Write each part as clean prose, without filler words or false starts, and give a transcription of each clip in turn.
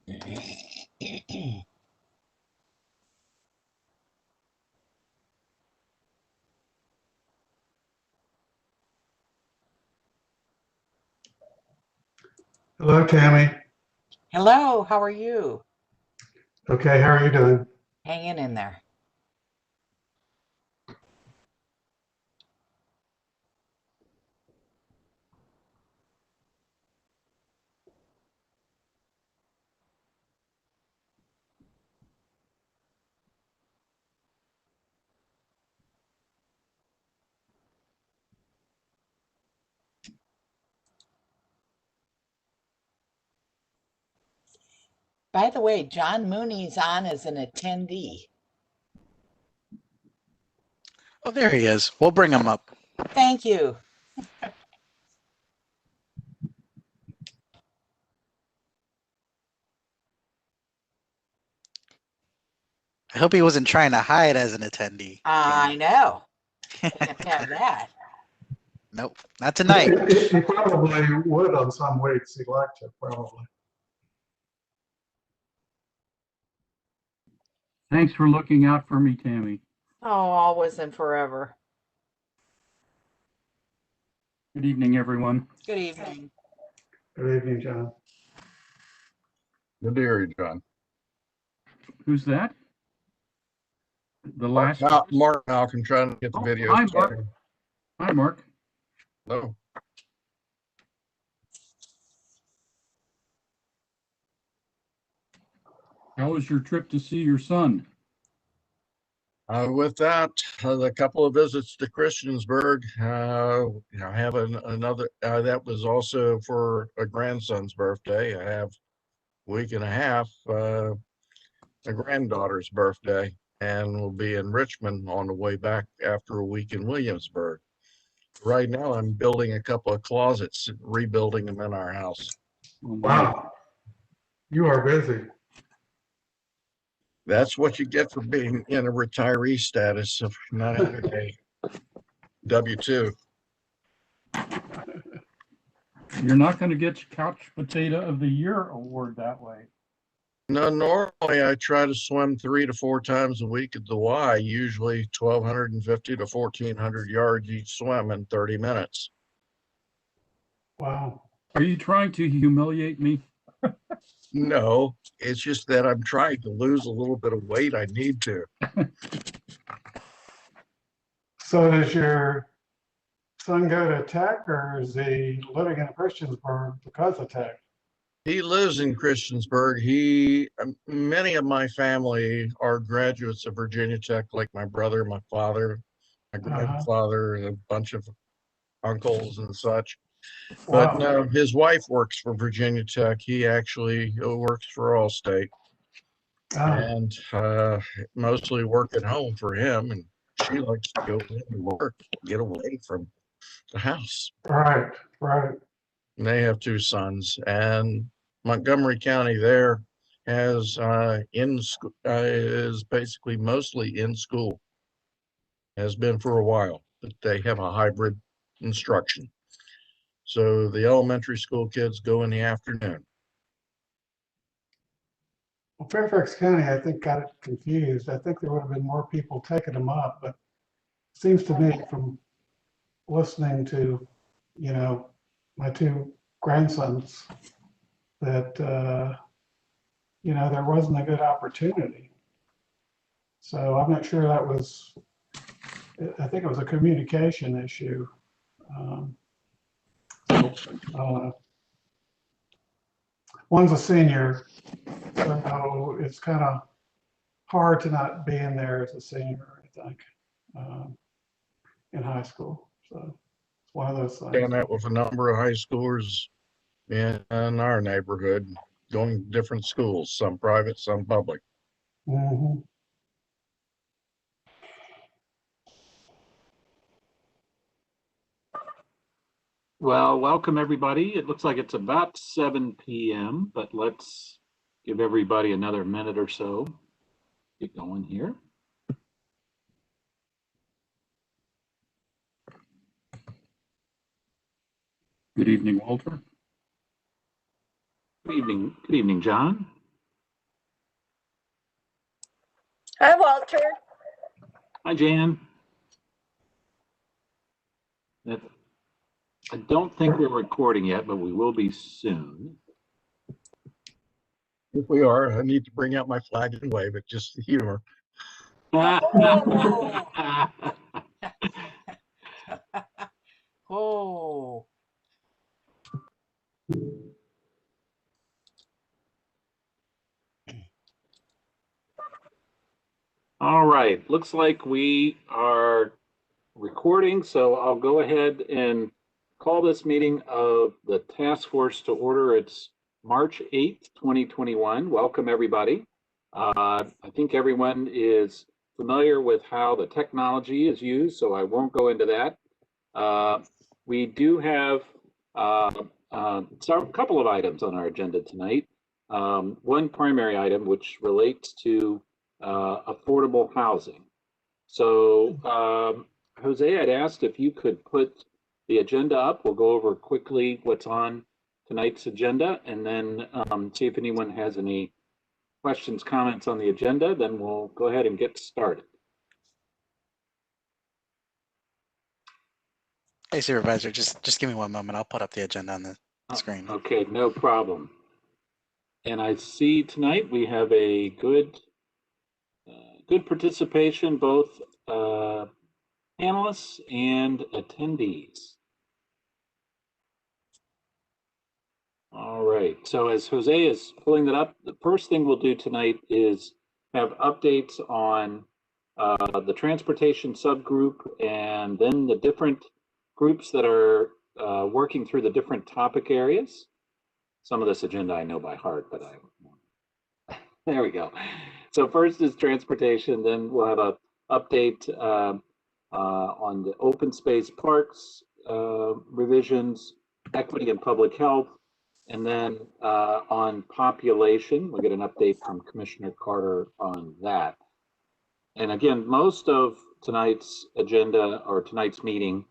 Hello, Tammy. Hello, how are you? Okay, how are you doing? Hanging in there. By the way, John Mooney's on as an attendee. Oh, there he is. We'll bring him up. Thank you. I hope he wasn't trying to hide as an attendee. I know. Can't have that. Nope, not tonight. He probably would on some weeks. He'd like to, probably. Thanks for looking out for me, Tammy. Oh, always and forever. Good evening, everyone. Good evening. Good evening, John. Good to hear you, John. Who's that? The last. Mark Malcolm trying to get the video. Hi, Mark. Hi, Mark. Hello. How was your trip to see your son? With that, a couple of visits to Christiansburg. I have another. That was also for a grandson's birthday. I have a week and a half. A granddaughter's birthday, and we'll be in Richmond on the way back after a week in Williamsburg. Right now, I'm building a couple of closets, rebuilding them in our house. Wow. You are busy. That's what you get for being in a retiree status of not having a W-2. You're not going to get your Couch Potato of the Year award that way. No, normally I try to swim 3 to 4 times a week at the Y, usually 1,250 to 1,400 yards each swim in 30 minutes. Wow. Are you trying to humiliate me? No, it's just that I'm trying to lose a little bit of weight. I need to. So does your son go to Tech, or is he living in Christiansburg because of Tech? He lives in Christiansburg. Many of my family are graduates of Virginia Tech, like my brother, my father, my grandfather, and a bunch of uncles and such. But Wow. no, his wife works for Virginia Tech. He actually works for Allstate, and mostly work at home for him. And she likes to go in and work, get away from the house. Right, right. And they have 2 sons, and Montgomery County there has is basically mostly in school. Has been for a while, but they have a hybrid instruction. So the elementary school kids go in the afternoon. Well, Fairfax County, I think, got it confused. I think there would have been more people taking them up, but it seems to me from listening to, my 2 grandsons that, there wasn't a good opportunity. So I'm not sure that was, I think it was a communication issue. One's a senior, so it's kind of hard to not be in there as a senior, I think, in high school. So it's one of those things. Done that with a number of high schoolers in our neighborhood, going to different schools, some private, some public. Mm-hmm. Well, welcome everybody. It looks like it's about 7 p.m., but let's give everybody another minute or so. Get going here. Good evening, Walter. Good evening, John. Hi, Walter. Hi, Jan. I don't think we're recording yet, but we will be soon. If we are, I need to bring out my flag and wave it, just the humor. Oh, All right, looks like we are recording, so I'll go ahead and call this meeting of the task force to order. It's March 8th, 2021. Welcome, everybody. I think everyone is familiar with how the technology is used, so I won't go into that. We do have a couple of items on our agenda tonight. One primary item, which relates to affordable housing. So, Jose, I'd asked if you could put the agenda up. We'll go over quickly what's on tonight's agenda and then see if anyone has any questions, comments on the agenda. Then we'll go ahead and get started. Hey, Supervisor, just give me one moment. I'll put up the agenda on the screen. Okay, no problem. And I see tonight we have a good participation, both panelists and attendees. All right, so as Jose is pulling that up, the first thing we'll do tonight is have updates on the transportation subgroup and then the different groups that are working through the different topic areas. Some of this agenda I know by heart, but there we go. So first is transportation, then we'll have a update on the open space parks revisions, equity and public health, and then on population, we'll get an update from Commissioner Carter on that. And again, most of tonight's agenda or tonight's meeting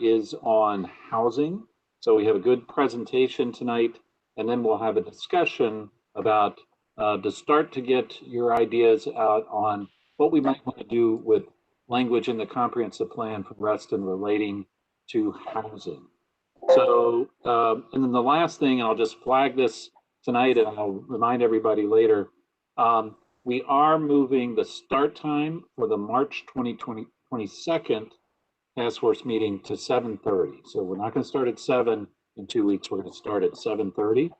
is on housing. So we have a good presentation tonight, and then we'll have a discussion about to start to get your ideas out on what we might want to do with language in the comprehensive plan for Reston relating to housing. So, and then the last thing, and I'll just flag this tonight and I'll remind everybody later, we are moving the start time for the March 22nd task force meeting to 7:30. So we're not going to start at 7 in 2 weeks. We're going to start at 7:30.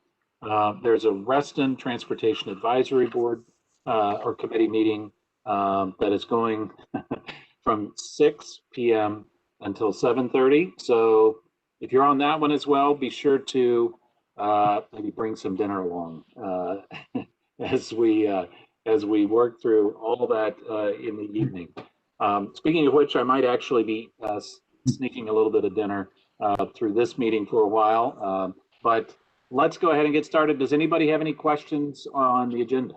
There's a Reston Transportation Advisory Board or committee meeting that is going from 6 p.m. until 7:30. So if you're on that one as well, be sure to maybe bring some dinner along as we work through all that in the evening. Speaking of which, I might actually be sneaking a little bit of dinner through this meeting for a while, but let's go ahead and get started. Does anybody have any questions on the agenda?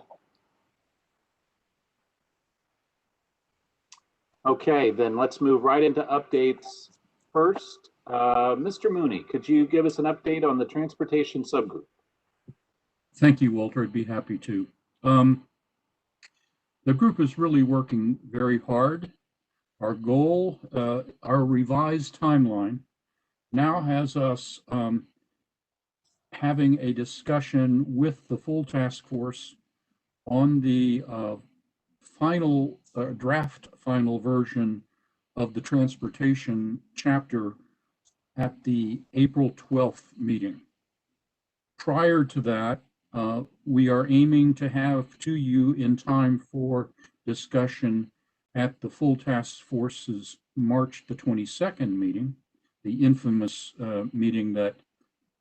Okay, then let's move right into updates. First, Mr. Mooney, could you give us an update on the transportation subgroup? Thank you, Walter. I'd be happy to. The group is really working very hard. Our goal, our revised timeline now has us having a discussion with the full task force on the final draft final version of the transportation chapter at the April 12th meeting. Prior to that, we are aiming to have to you in time for discussion at the full task force's March the 22nd meeting, the infamous meeting that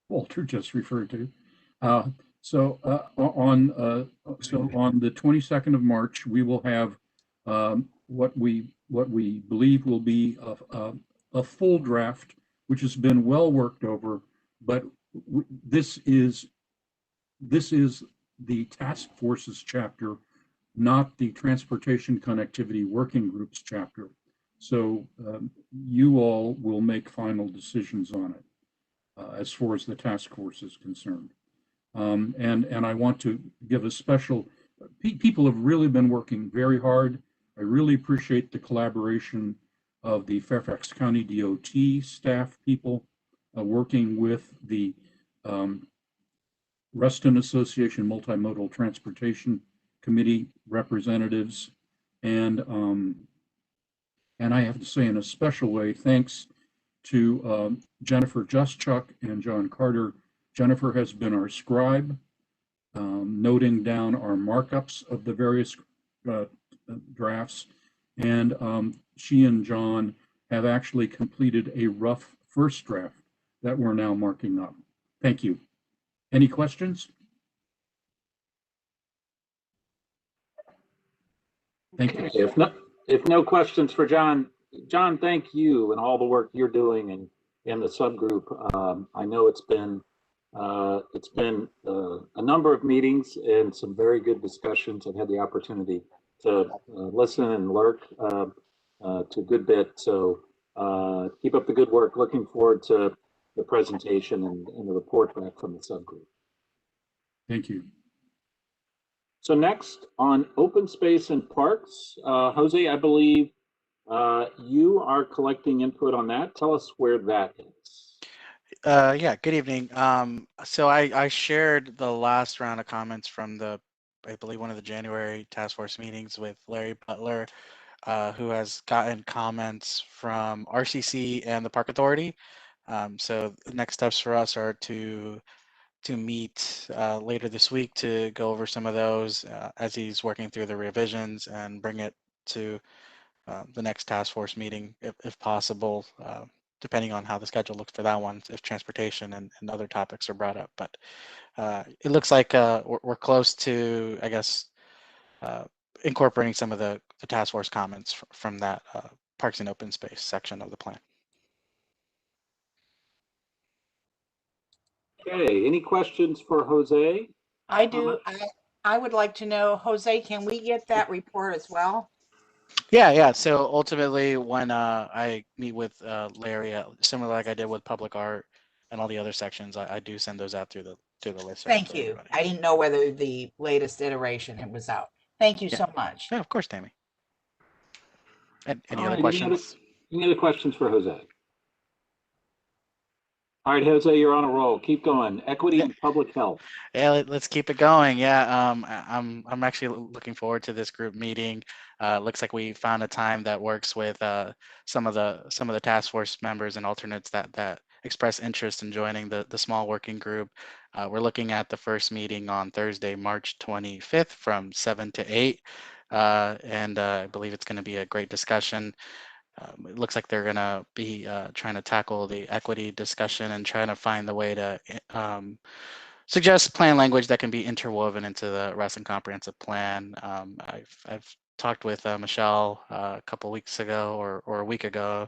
Walter just referred to. So on the 22nd of March, we will have what we believe will be a full draft, which has been well worked over, but this is the task force's chapter, not the transportation connectivity working group's chapter. So you all will make final decisions on it as far as the task force is concerned. And I want to give a special, people have really been working very hard. I really appreciate the collaboration of the Fairfax County DOT staff people working with the Reston Association Multimodal Transportation Committee representatives, and I have to say in a special way, thanks to Jennifer Juschuk and John Carter. Jennifer has been our scribe, noting down our markups of the various drafts, and she and John have actually completed a rough first draft that we're now marking up. Thank you. Any questions? Thank you. If no questions for John, John, thank you and all the work you're doing and the subgroup. I know it's been a number of meetings and some very good discussions. I've had the opportunity to listen and lurk to a good bit. So keep up the good work. Looking forward to the presentation and the report back from the subgroup. Thank you. So next on open space and parks, Jose, I believe you are collecting input on that. Tell us where that is. Yeah, good evening. So I shared the last round of comments from I believe one of the January task force meetings with Larry Butler, who has gotten comments from RCC and the Park Authority. So the next steps for us are to meet later this week to go over some of those as he's working through the revisions and bring it to the next task force meeting if possible, depending on how the schedule looks for that one, if transportation and other topics are brought up. But it looks like we're close to, I guess, incorporating some of the task force comments from that Parks and Open Space section of the plan. Okay, any questions for Jose? I do. I would like to know, Jose, can we get that report as well? Yeah. So ultimately, when I meet with Larry, similar like I did with public art and all the other sections, I do send those out through the list. Thank you. Everybody. I didn't know whether the latest iteration it was out. Thank you so much. Yeah, of course, Tammy. And any All other right, questions? Any other questions for Jose? All right, Jose, you're on a roll. Keep going. Equity and public health. Yeah, let's keep it going. Yeah, I'm actually looking forward to this group meeting. Looks like we found a time that works with some of the task force members and alternates that express interest in joining the small working group. We're looking at the first meeting on Thursday, March 25th from 7 to 8. And I believe it's going to be a great discussion. It looks like they're going to be trying to tackle the equity discussion and trying to find the way to suggest plan language that can be interwoven into the Reston Comprehensive Plan. I've talked with Michelle a couple weeks ago or a week ago.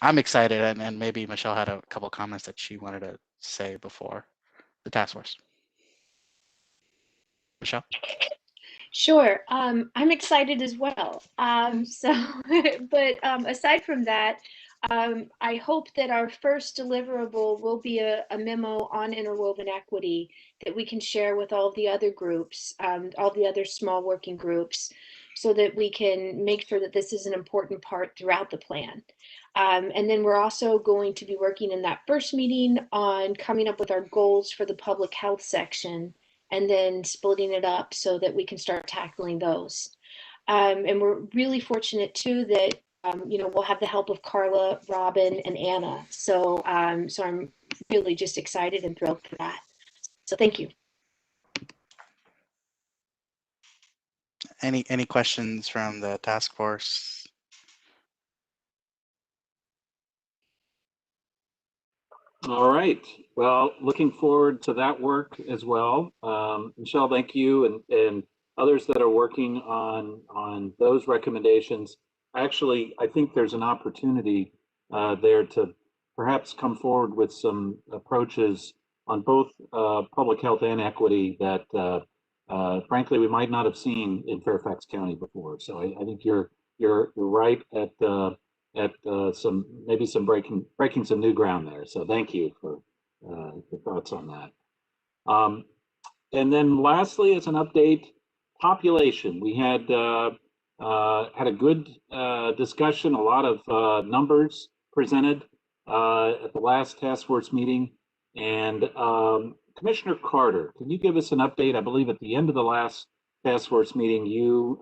I'm excited, and maybe Michelle had a couple comments that she wanted to say before the task force. Michelle? Sure. I'm excited as well. But aside from that, I hope that our first deliverable will be a memo on interwoven equity that we can share with all the other groups, all the other small working groups, so that we can make sure that this is an important part throughout the plan. And then we're also going to be working in that first meeting on coming up with our goals for the public health section, and then splitting it up so that we can start tackling those. And we're really fortunate too that we'll have the help of Carla, Robin, and Anna. So so I'm really just excited and thrilled for that. So thank you. Any questions from the task force? All right. Well, looking forward to that work as well. Michelle, thank you, and others that are working on those recommendations. Actually, I think there's an opportunity there to perhaps come forward with some approaches on both public health and equity that, frankly, we might not have seen in Fairfax County before. So I think you're right at some breaking some new ground there. So thank you for the thoughts on that. And then lastly, as an update, population. We had a good discussion, a lot of numbers presented at the last task force meeting. And Commissioner Carter, can you give us an update? I believe at the end of the last task force meeting, you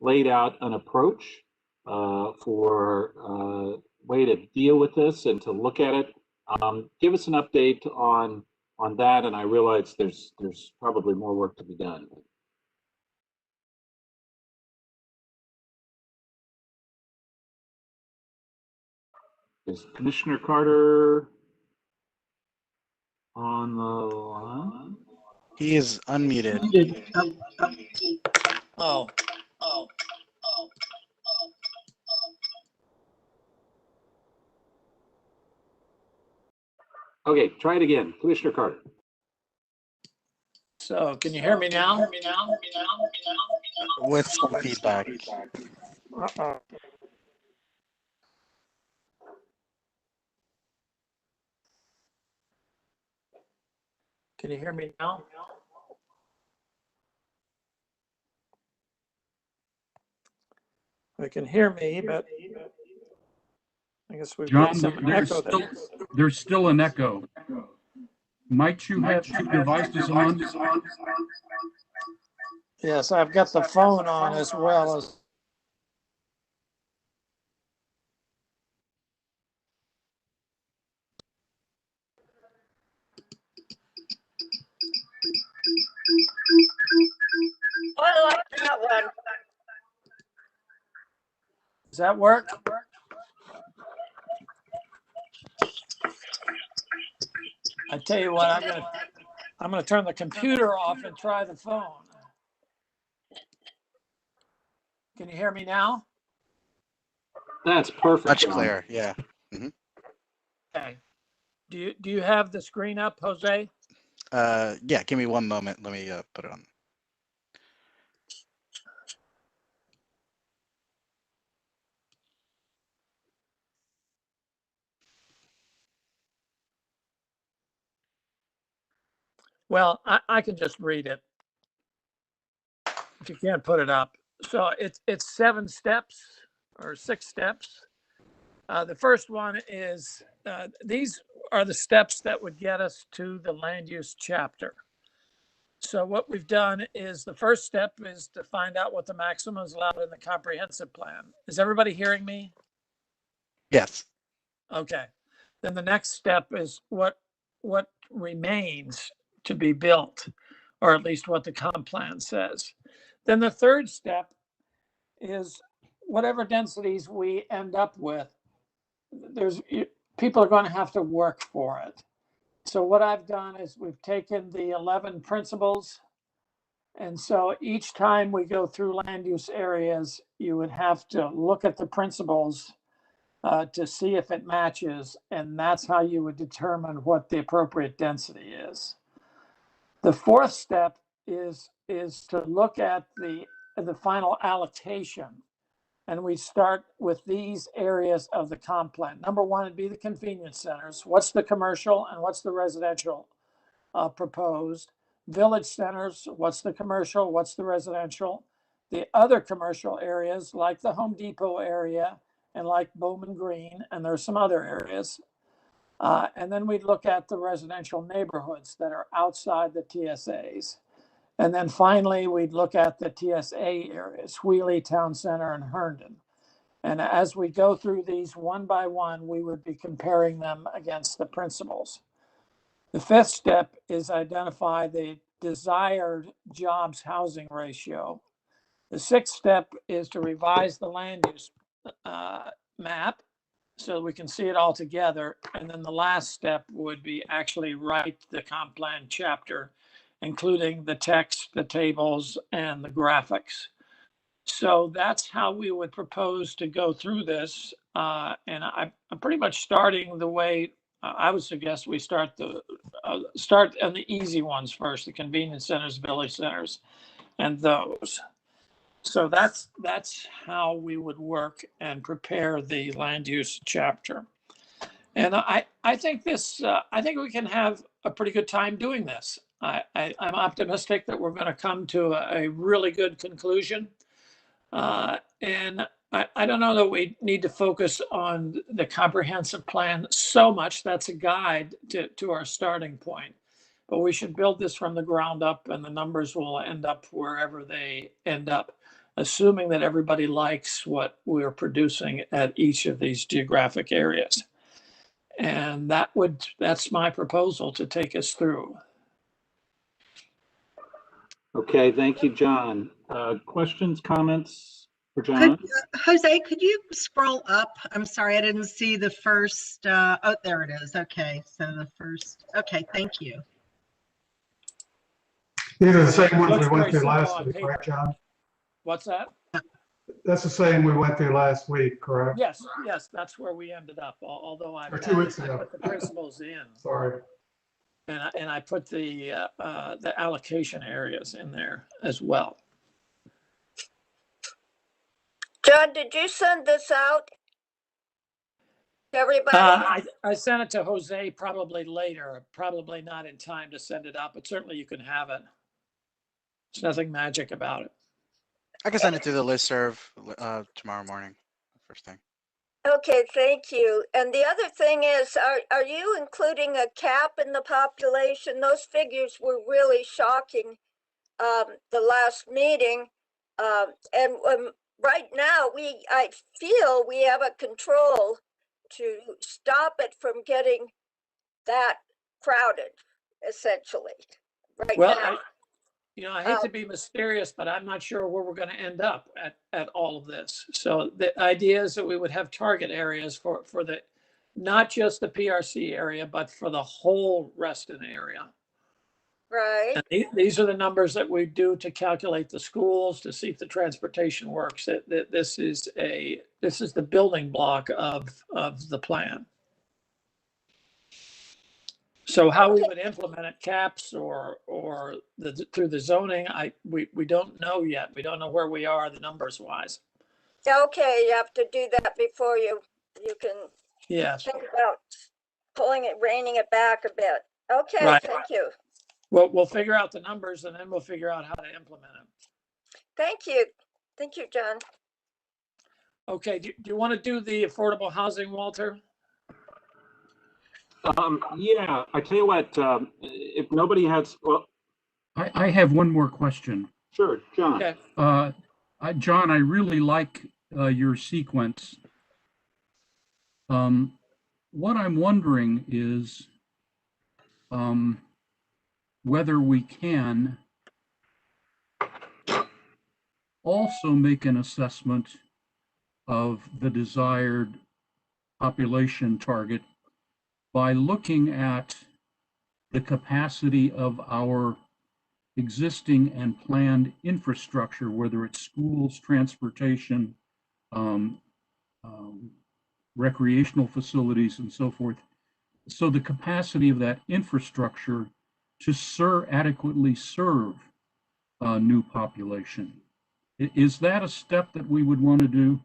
laid out an approach for a way to deal with this and to look at it. Give us an update on that, and I realize there's probably more work to be done. Is Commissioner Carter on the line? He is unmuted. Oh. Okay, try it again. Commissioner Carter. So can you hear me now? With some feedback. Uh-oh. Can you hear me now? I can hear me, but I guess we've got John, some echo there. there's still an echo. Might you have two devices on? Yes, I've got the phone on as well as. I like that one. Does that work? I tell you what, I'm gonna turn the computer off and try the phone. Can you hear me now? That's perfect. Much clearer, yeah. Okay. Do you have the screen up, Jose? Yeah, give me one moment. Let me put it on. Well, I can just read it if you can't put it up. So it's 7 steps or 6 steps. The first one is these are the steps that would get us to the land use chapter. So what we've done is the first step is to find out what the maximum is allowed in the comprehensive plan. Is everybody hearing me? Yes. Okay. Then the next step is what remains to be built, or at least what the comp plan says. Then the third step is whatever densities we end up with, people are going to have to work for it. So what I've done is we've taken the 11 principles. And so each time we go through land use areas, you would have to look at the principles to see if it matches. And that's how you would determine what the appropriate density is. The fourth step is to look at the final allocation. And we start with these areas of the comp plan. Number one would be the convenience centers. What's the commercial and what's the residential proposed? Village centers, what's the commercial, what's the residential? The other commercial areas like the Home Depot area and like Bowman Green, and there's some other areas. And then we look at the residential neighborhoods that are outside the TSAs. And then finally, we'd look at the TSA areas, Wheelie, Town Center, and Herndon. And as we go through these one by one, we would be comparing them against the principles. The fifth step is identify the desired jobs housing ratio. The sixth step is to revise the land use map so we can see it all together. And then the last step would be actually write the comp plan chapter, including the text, the tables, and the graphics. So that's how we would propose to go through this. And I'm pretty much starting the way I would suggest we start on the easy ones first, the convenience centers, village centers, and those. So that's how we would work and prepare the land use chapter. And I think I think we can have a pretty good time doing this. I'm optimistic that we're going to come to a really good conclusion. And I don't know that we need to focus on the comprehensive plan so much. That's a guide to our starting point. But we should build this from the ground up, and the numbers will end up wherever they end up, assuming that everybody likes what we're producing at each of these geographic areas. And that's my proposal to take us through. Okay, thank you, John. Questions, comments for John? Jose, could you scroll up? I'm sorry, I didn't see the first. Oh, there it is. Okay, so the first. Okay, thank you. These are the same ones we Looks went very through simple last on week, paper. right, John? What's that? That's the same we went through last week, correct? Yes, that's where we ended up, although I Or 2 weeks I ago. put the principles in, Sorry. and I put the allocation areas in there as well. John, did you send this out to everybody? I sent it to Jose probably later, probably not in time to send it out, but certainly you can have it. There's nothing magic about it. I can send it through the listserv tomorrow morning, first thing. Okay, thank you. And the other thing is, are you including a cap in the population? Those figures were really shocking the last meeting. And right now, I feel we have a control to stop it from getting that crowded, essentially, right Well, now. I hate to be mysterious, but I'm not sure where we're going to end up at all of this. So the idea is that we would have target areas for the, not just the PRC area, but for the whole Reston area. Right. And these are the numbers that we do to calculate the schools, to see if the transportation works. That this is the building block of the plan. So how we would implement it, caps or through the zoning, we don't know yet. We don't know where we are the numbers wise. Okay, you have to do that before you can Yes. think about reining it back a bit. Okay, Right. thank you. Well, we'll figure out the numbers and then we'll figure out how to implement them. Thank you. Thank you, John. Okay, do you want to do the affordable housing, Walter? Yeah, I tell you what, if nobody has, well, I have one more question. sure, John. Okay. John, I really like your sequence. What I'm wondering is whether we can also make an assessment of the desired population target by looking at the capacity of our existing and planned infrastructure, whether it's schools, transportation, recreational facilities, and so forth. So the capacity of that infrastructure to adequately serve a new population. Is that a step that we would want to do?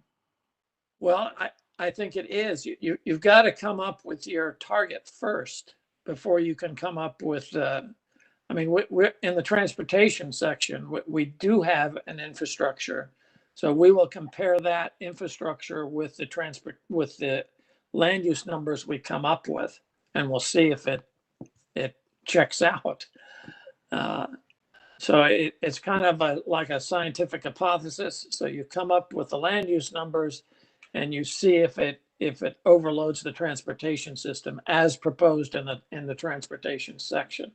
Well, I think it is. You've got to come up with your target first before you can come up with, we're in the transportation section, we do have an infrastructure. So we will compare that infrastructure with the land use numbers we come up with, and we'll see if it checks out. So it's kind of like a scientific hypothesis. So you come up with the land use numbers and you see if it overloads the transportation system as proposed in the transportation section.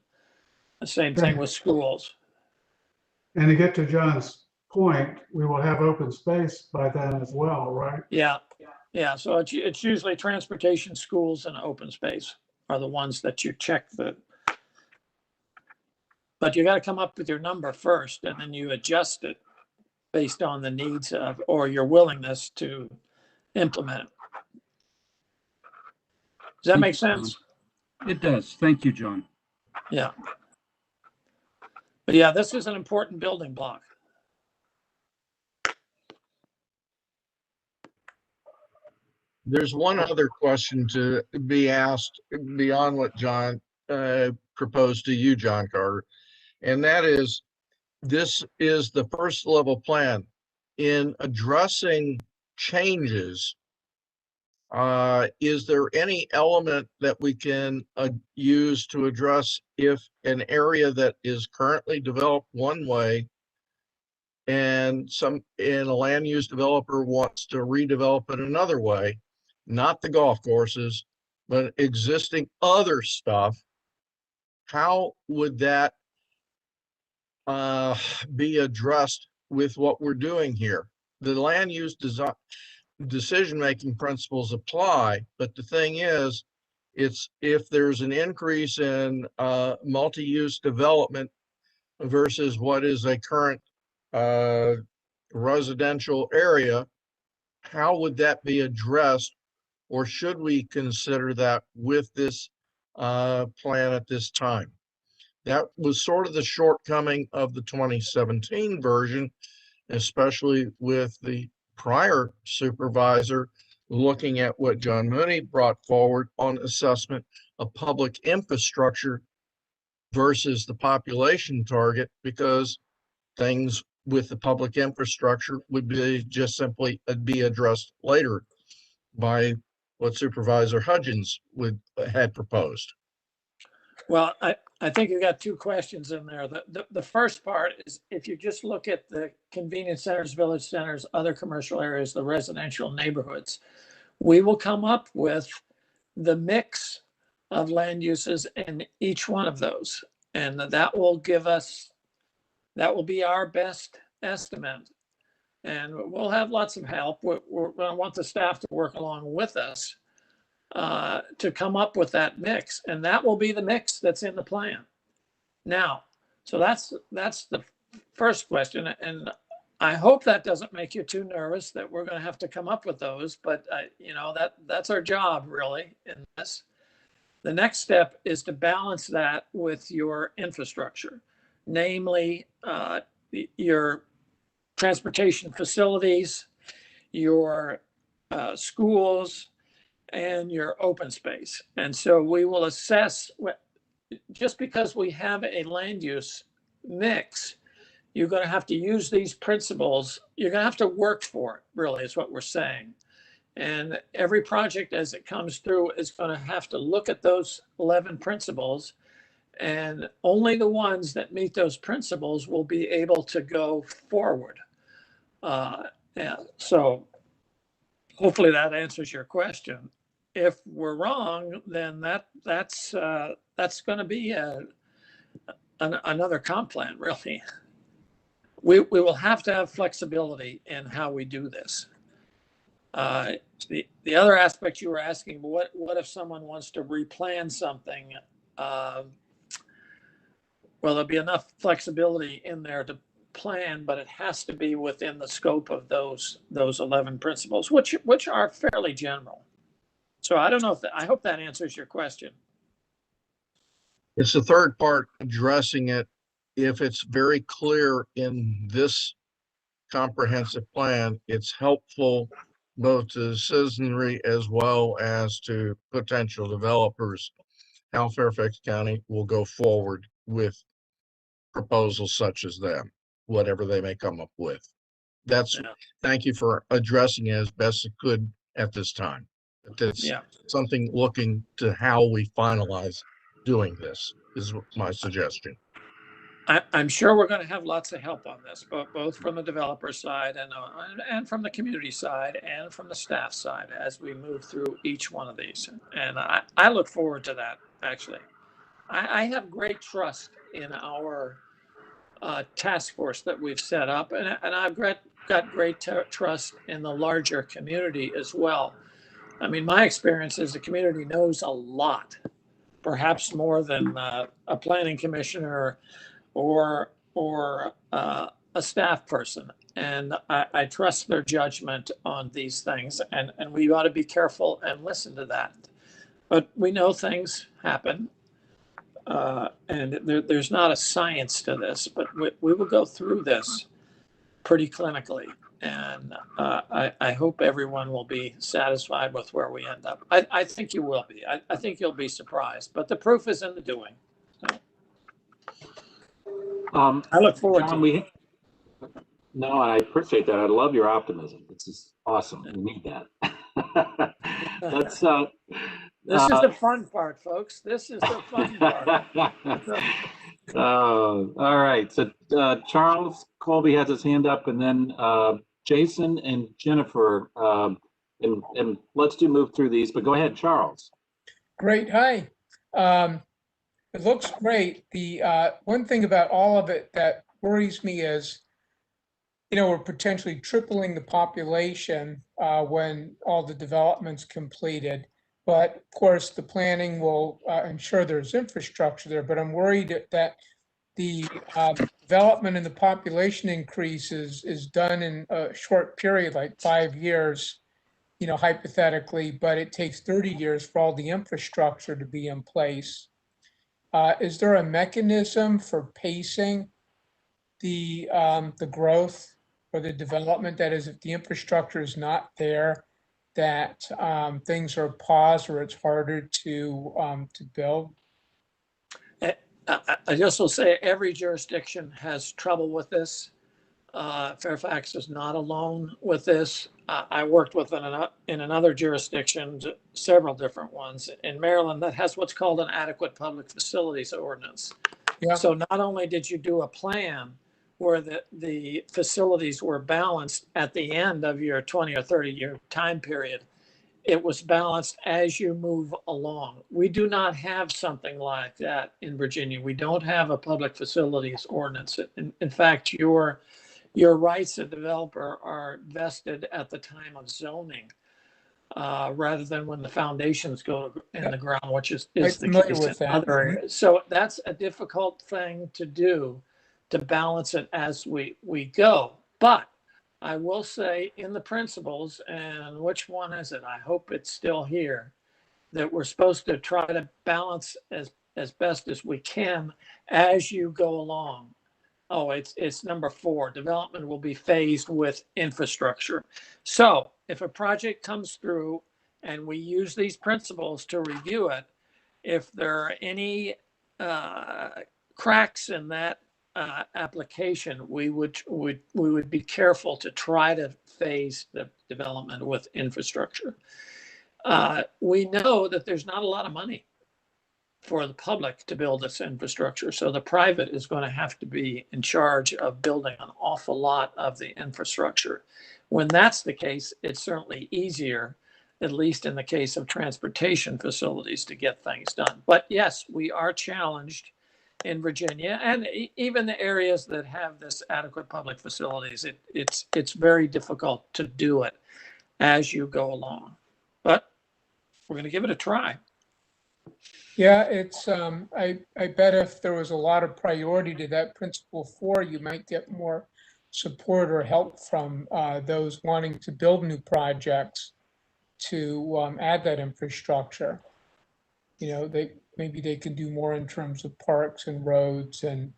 The same thing with schools. And to get to John's point, we will have open space by then as well, right? Yeah. So it's usually transportation, schools, and open space are the ones that you check but you got to come up with your number first, and then you adjust it based on the needs or your willingness to implement it. Does that make sense? It does. Thank you, John. Yeah. But yeah, this is an important building block. There's one other question to be asked beyond what John propose to you, John Carter. And that is, this is the first level plan. In addressing changes, is there any element that we can use to address if an area that is currently developed one way and a land use developer wants to redevelop it another way, not the golf courses, but existing other stuff? How would that be addressed with what we're doing here? The land use decision-making principles apply, but the thing is, it's if there's an increase in multi-use development versus what is a current residential area, how would that be addressed? Or should we consider that with this plan at this time? That was sort of the shortcoming of the 2017 version, especially with the prior supervisor looking at what John Mooney brought forward on assessment of public infrastructure versus the population target, because things with the public infrastructure would be just simply be addressed later by what Supervisor Hudgens had proposed. Well, I think you got two questions in there. The first part is, if you just look at the convenience centers, village centers, other commercial areas, the residential neighborhoods, we will come up with the mix of land uses in each one of those. And that will be our best estimate. And we'll have lots of help. We're going to want the staff to work along with us to come up with that mix. And that will be the mix that's in the plan. Now, so that's the first question. And I hope that doesn't make you too nervous that we're going to have to come up with those. But, that's our job, really, in this. The next step is to balance that with your infrastructure, namely your transportation facilities, your schools, and your open space. And so we will assess just because we have a land use mix, you're going to have to use these principles. You're going to have to work for it, really, is what we're saying. And every project as it comes through is going to have to look at those 11 principles, and only the ones that meet those principles will be able to go forward. So hopefully that answers your question. If we're wrong, then that's going to be another comp plan, really. We will have to have flexibility in how we do this. The other aspect you were asking, what if someone wants to replan something? Well, there'll be enough flexibility in there to plan, but it has to be within the scope of those 11 principles, which are fairly general. So I don't know I hope that answers your question. It's the third part addressing it. If it's very clear in this comprehensive plan, it's helpful both to citizenry as well as to potential developers, how Fairfax County will go forward with proposals such as that, whatever they may come up with. Thank you for addressing it as best it could at this time. That's something looking to how we finalize doing this is my suggestion. I'm sure we're going to have lots of help on this, both from the developer side and from the community side and from the staff side as we move through each one of these. And I look forward to that, actually. I have great trust in our task force that we've set up, and I've got great trust in the larger community as well. I mean, my experience is the community knows a lot, perhaps more than a planning commissioner or a staff person. And I trust their judgment on these things, and we ought to be careful and listen to that. But we know things happen, and there's not a science to this, but we will go through this pretty clinically. And I hope everyone will be satisfied with where we end up. I think you will be. I think you'll be surprised, but the proof is in the doing. So. I look forward John, to it. No, I appreciate that. I love your optimism. This is awesome. We need that. That's This is the fun part, folks. This is the fun part. all right. So Charles Colby has his hand up, and then Jason and Jennifer. And let's move through these. But go ahead, Charles. Great. Hi. It looks great. The one thing about all of it that worries me is, we're potentially tripling the population when all the development's completed. But of course, the planning will ensure there's infrastructure there. But I'm worried that the development and the population increase is done in a short period, like 5 years, hypothetically, but it takes 30 years for all the infrastructure to be in place. Is there a mechanism for pacing the growth or the development? That is, if the infrastructure is not there, that things are paused or it's harder to build? I just will say every jurisdiction has trouble with this. Fairfax is not alone with this. I worked with in another jurisdiction, several different ones in Maryland that has what's called an adequate public facilities ordinance. Yeah. So not only did you do a plan where the facilities were balanced at the end of your 20 or 30 year time period, it was balanced as you move along. We do not have something like that in Virginia. We don't have a public facilities ordinance. In fact, your rights as a developer are vested at the time of zoning, rather than when the foundations go in the ground, which is the case in other areas. So that's a difficult thing to do, to balance it as we go. But I will say in the principles, and which one is it? I hope it's still here, that we're supposed to try to balance as best as we can as you go along. Oh, it's number 4. Development will be phased with infrastructure. So if a project comes through and we use these principles to review it, if there are any cracks in that application, we would be careful to try to phase the development with infrastructure. We know that there's not a lot of money for the public to build this infrastructure, so the private is going to have to be in charge of building an awful lot of the infrastructure. When that's the case, it's certainly easier, at least in the case of transportation facilities, to get things done. But yes, we are challenged in Virginia, and even the areas that have this adequate public facilities, it's very difficult to do it as you go along. But we're going to give it a try. Yeah, it's I bet if there was a lot of priority to that principle 4, you might get more support or help from those wanting to build new projects to add that infrastructure. Maybe they can do more in terms of parks and roads and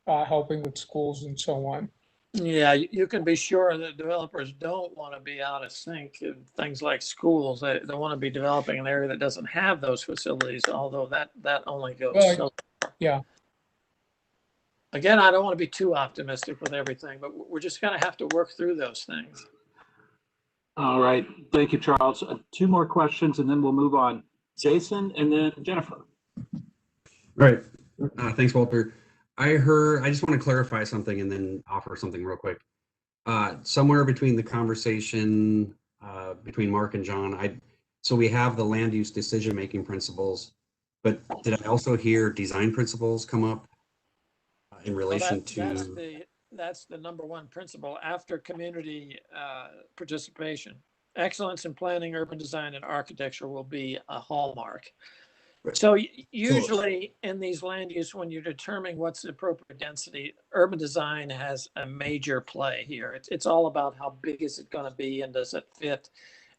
helping with schools and so on. Yeah, you can be sure that developers don't want to be out of sync in things like schools. They want to be developing an area that doesn't have those facilities, although that only goes so far. Yeah. Again, I don't want to be too optimistic with everything, but we're just going to have to work through those things. All right. Thank you, Charles. 2 more questions, and then we'll move on. Jason, and then Jennifer. All right. Thanks, Walter. I just want to clarify something and then offer something real quick. Somewhere between the conversation between Mark and John, so we have the land use decision-making principles, but did I also hear design principles come up in relation to? That's the number 1 principle after community participation. Excellence in planning, urban design, and architecture will be a hallmark. So usually in these land use, when you're determining what's the appropriate density, urban design has a major play here. It's all about how big is it going to be, and does it fit,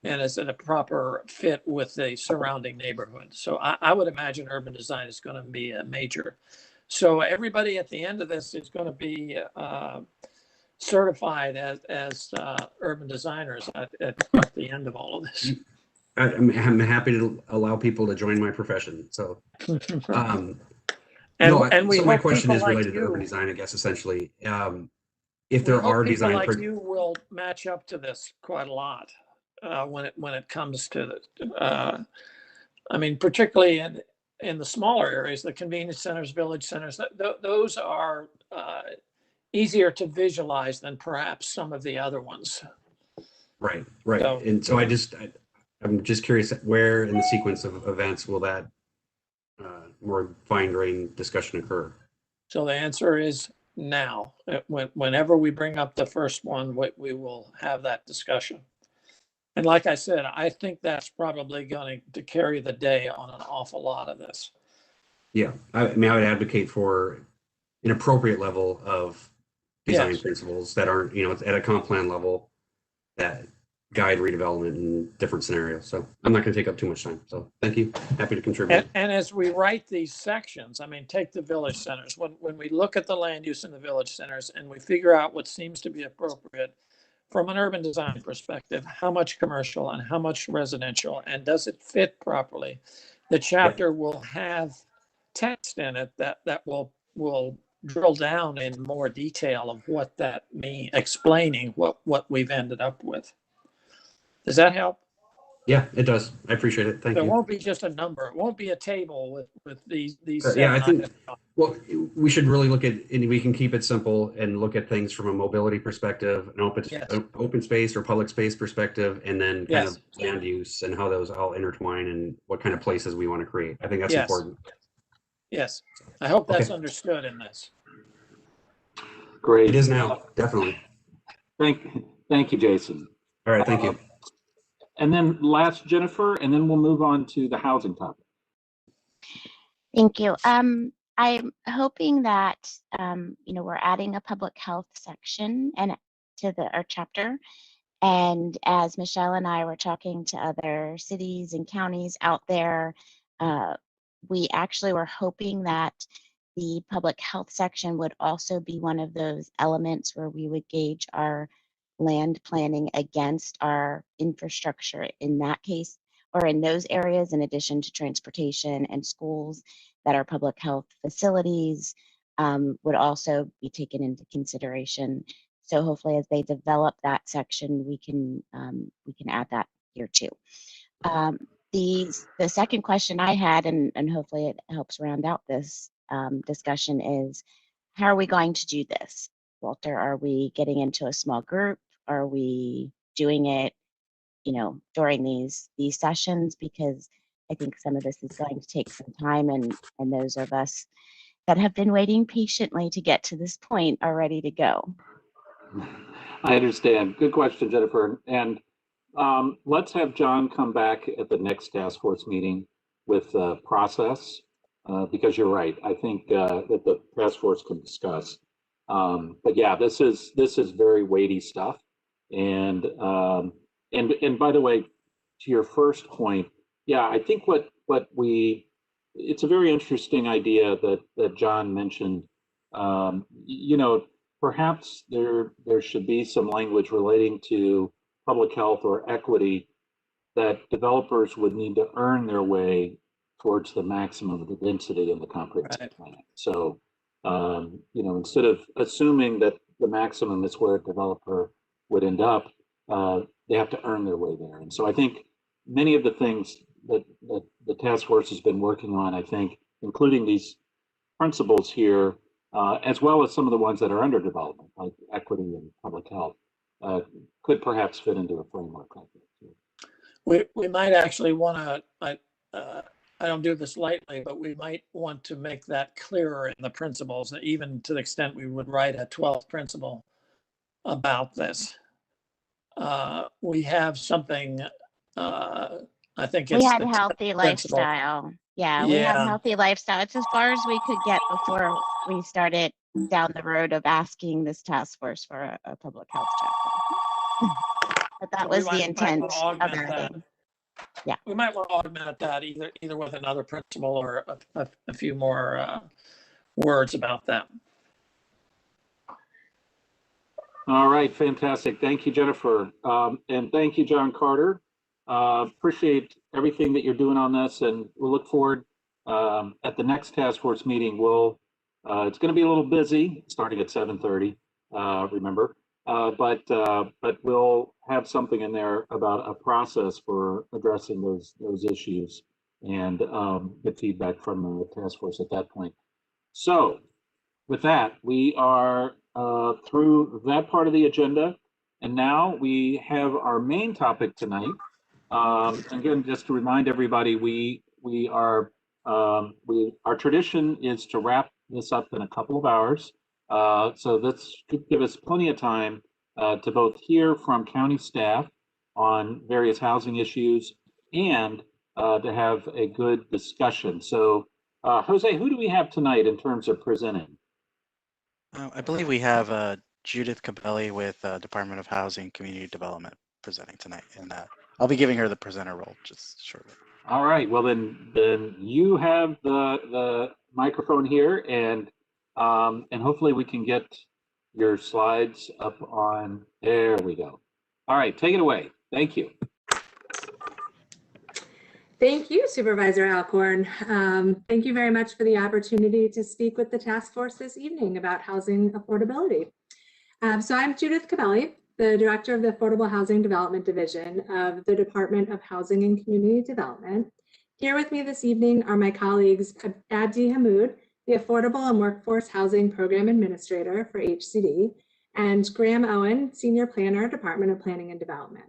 and is it a proper fit with the surrounding neighborhood? So I would imagine urban design is going to be a major. So everybody at the end of this is going to be certified as urban designers at the end of all of this. I'm happy to allow people to join my profession. So And, No, and we so my hope question people is like related to urban you, design, I guess, essentially. If we there hope are people design, like you will match up to this quite a lot when it comes to the, I mean, particularly in the smaller areas, the convenience centers, village centers, those are easier to visualize than perhaps some of the other ones. right. So- And so I'm just curious, where in the sequence of events will that more fine-grained discussion occur? So the answer is now. Whenever we bring up the first one, we will have that discussion. And like I said, I think that's probably going to carry the day on an awful lot of this. Yeah, I mean, I would advocate for an appropriate level of design Yes. principles that aren't, at a comp plan level that guide redevelopment in different scenarios. So I'm not going to take up too much time. So thank you. Happy to contribute. And as we write these sections, I mean, take the village centers. When we look at the land use in the village centers and we figure out what seems to be appropriate from an urban design perspective, how much commercial and how much residential, and does it fit properly? The chapter will have text in it that will drill down in more detail of what that means, explaining what we've ended up with. Does that help? Yeah, it does. I appreciate it. Thank There you. won't be just a number. It won't be a table with these. Yeah, I think, seven well, we should really look at, and we can keep it simple and look at things from a mobility perspective, an open space or public space perspective, and then kind of land use and how those all intertwine and what kind of places we want to create. I think that's important. Yes, I hope that's understood in this. Great. It is now, definitely. Thank you, Jason. All right, thank you. And then last, Jennifer, and then we'll move on to the housing topic. Thank you. I'm hoping that we're adding a public health section to our chapter. And as Michelle and I were talking to other cities and counties out there, we actually were hoping that the public health section would also be one of those elements where we would gauge our land planning against our infrastructure in that case, or in those areas, in addition to transportation and schools, that our public health facilities would also be taken into consideration. So hopefully as they develop that section, we can add that here too. The second question I had, and hopefully it helps round out this discussion, is how are we going to do this? Walter, are we getting into a small group? Are we doing it, during these sessions? Because I think some of this is going to take some time, and those of us that have been waiting patiently to get to this point are ready to go. I understand. Good question, Jennifer. And let's have John come back at the next task force meeting with a process, because you're right. I think that the task force can discuss. But yeah, this is very weighty stuff. And by the way, to your first point, yeah, I think it's a very interesting idea that John mentioned. Perhaps there should be some language relating to public health or equity that developers would need to earn their way towards the maximum of the density in the comprehensive plan. So, instead of assuming that the maximum is where a developer would end up, they have to earn their way there. And so I think many of the things that the task force has been working on, I think, including these principles here, as well as some of the ones that are under development, like equity and public health, could perhaps fit into a framework like that. We might actually want to, I don't do this lightly, but we might want to make that clearer in the principles, even to the extent we would write a 12th principle about this. We have something, I think it's we had healthy lifestyle. Yeah, we had healthy lifestyle. It's as far as we could get before we started down the road of asking this task force for a public health chapter. But that was the intent of everything. Yeah, we might want to augment that either with another principle or a few more words about that. All right, fantastic. Thank you, Jennifer. And thank you, John Carter. Appreciate everything that you're doing on this, and we'll look forward at the next task force meeting, it's going to be a little busy, starting at 7:30. Remember, but we'll have something in there about a process for addressing those issues, and get feedback from the task force at that point. So, with that, we are through that part of the agenda, and now we have our main topic tonight. Again, just to remind everybody, our tradition is to wrap this up in a couple of hours. So this could give us plenty of time to both hear from county staff on various housing issues and to have a good discussion. So, Jose, who do we have tonight in terms of presenting? I believe we have Judith Cabelli with Department of Housing Community Development presenting tonight, and I'll be giving her the presenter role just shortly. All right. Well, then you have the microphone here, and hopefully we can get your slides up on. There we go. All right, take it away. Thank you. Thank you, Supervisor Alcorn. Thank you very much for the opportunity to speak with the task force this evening about housing affordability. So I'm Judith Cabelli, the Director of the Affordable Housing Development Division of the Department of Housing and Community Development. Here with me this evening are my colleagues Abdi Hamoud, the Affordable and Workforce Housing Program Administrator for HCD, and Graham Owen, Senior Planner, Department of Planning and Development.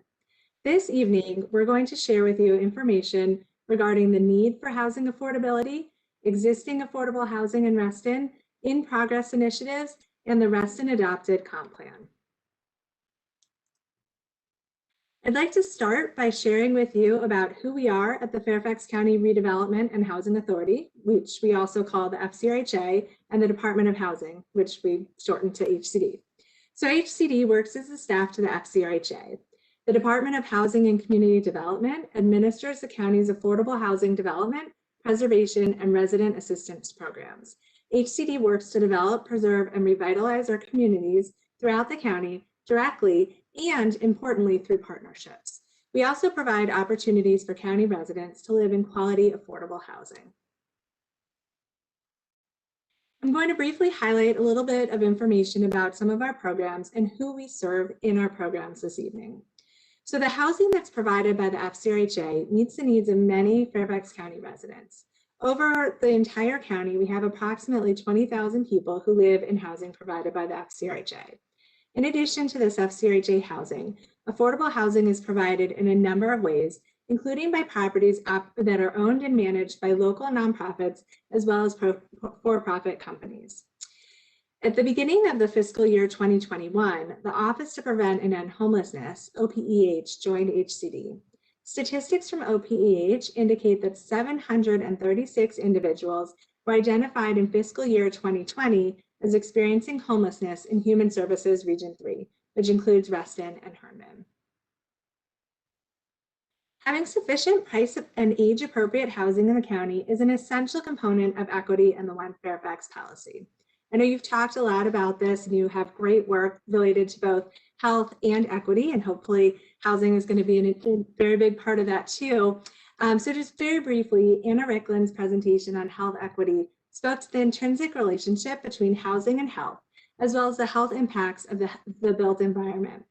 This evening, we're going to share with you information regarding the need for housing affordability, existing affordable housing in Reston, in-progress initiatives, and the Reston adopted comp plan. I'd like to start by sharing with you about who we are at the Fairfax County Redevelopment and Housing Authority, which we also call the FCRHA, and the Department of Housing, which we shorten to HCD. So HCD works as a staff to the FCRHA. The Department of Housing and Community Development administers the county's affordable housing development, preservation, and resident assistance programs. HCD works to develop, preserve, and revitalize our communities throughout the county directly and, importantly, through partnerships. We also provide opportunities for county residents to live in quality, affordable housing. I'm going to briefly highlight a little bit of information about some of our programs and who we serve in our programs this evening. So the housing that's provided by the FCRHA meets the needs of many Fairfax County residents. Over the entire county, we have approximately 20,000 people who live in housing provided by the FCRHA. In addition to this FCRHA housing, affordable housing is provided in a number of ways, including by properties that are owned and managed by local nonprofits, as well as for-profit companies. At the beginning of the fiscal year 2021, the Office to Prevent and End Homelessness, OPEH, joined HCD. Statistics from OPEH indicate that 736 individuals were identified in fiscal year 2020 as experiencing homelessness in Human Services Region 3, which includes Reston and Herndon. Having sufficient price and age-appropriate housing in the county is an essential component of equity and the One Fairfax policy. I know you've talked a lot about this and you have great work related to both health and equity, and hopefully housing is going to be a very big part of that too. So just very briefly, Anna Rickland's presentation on health equity spoke to the intrinsic relationship between housing and health, as well as the health impacts of the built environment.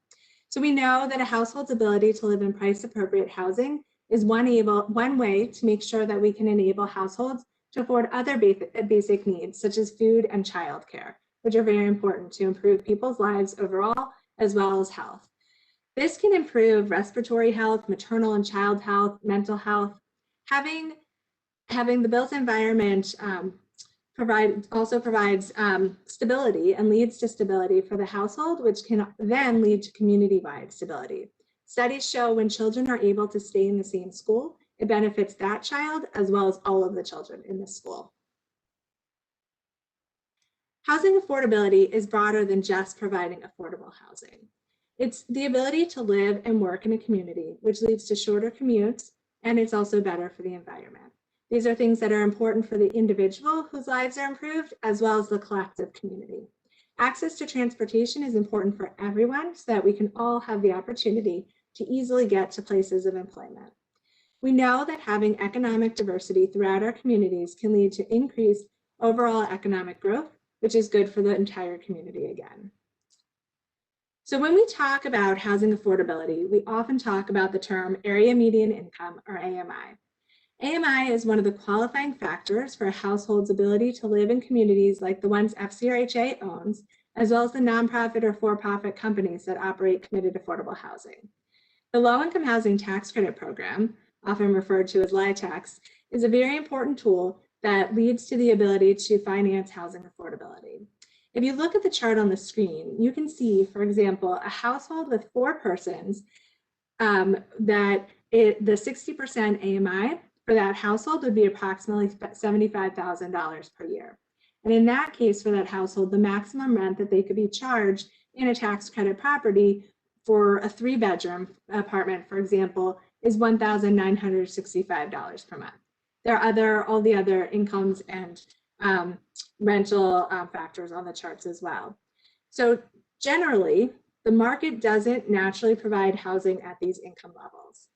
So we know that a household's ability to live in price-appropriate housing is one way to make sure that we can enable households to afford other basic needs, such as food and childcare, which are very important to improve people's lives overall, as well as health. This can improve respiratory health, maternal and child health, mental health. Having the built environment also provides stability and leads to stability for the household, which can then lead to community-wide stability. Studies show when children are able to stay in the same school, it benefits that child as well as all of the children in the school. Housing affordability is broader than just providing affordable housing. It's the ability to live and work in a community, which leads to shorter commutes, and it's also better for the environment. These are things that are important for the individual whose lives are improved, as well as the collective community. Access to transportation is important for everyone so that we can all have the opportunity to easily get to places of employment. We know that having economic diversity throughout our communities can lead to increased overall economic growth, which is good for the entire community again. So when we talk about housing affordability, we often talk about the term area median income, or AMI. AMI is one of the qualifying factors for a household's ability to live in communities like the ones FCRHA owns, as well as the nonprofit or for-profit companies that operate committed affordable housing. The Low-Income Housing Tax Credit Program, often referred to as LIHTC, is a very important tool that leads to the ability to finance housing affordability. If you look at the chart on the screen, you can see, for example, a household with 4 persons, the 60% AMI for that household would be approximately $75,000 per year. And in that case, for that household, the maximum rent that they could be charged in a tax credit property for a 3-bedroom apartment, for example, is $1,965 per month. There are all the other incomes and rental factors on the charts as well. So generally, the market doesn't naturally provide housing at these income levels.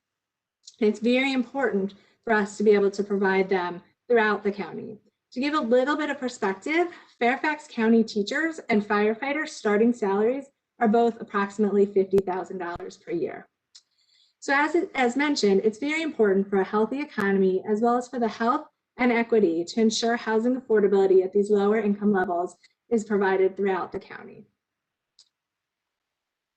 And it's very important for us to be able to provide them throughout the county. To give a little bit of perspective, Fairfax County teachers and firefighters starting salaries are both approximately $50,000 per year. So as mentioned, it's very important for a healthy economy, as well as for the health and equity, to ensure housing affordability at these lower income levels is provided throughout the county.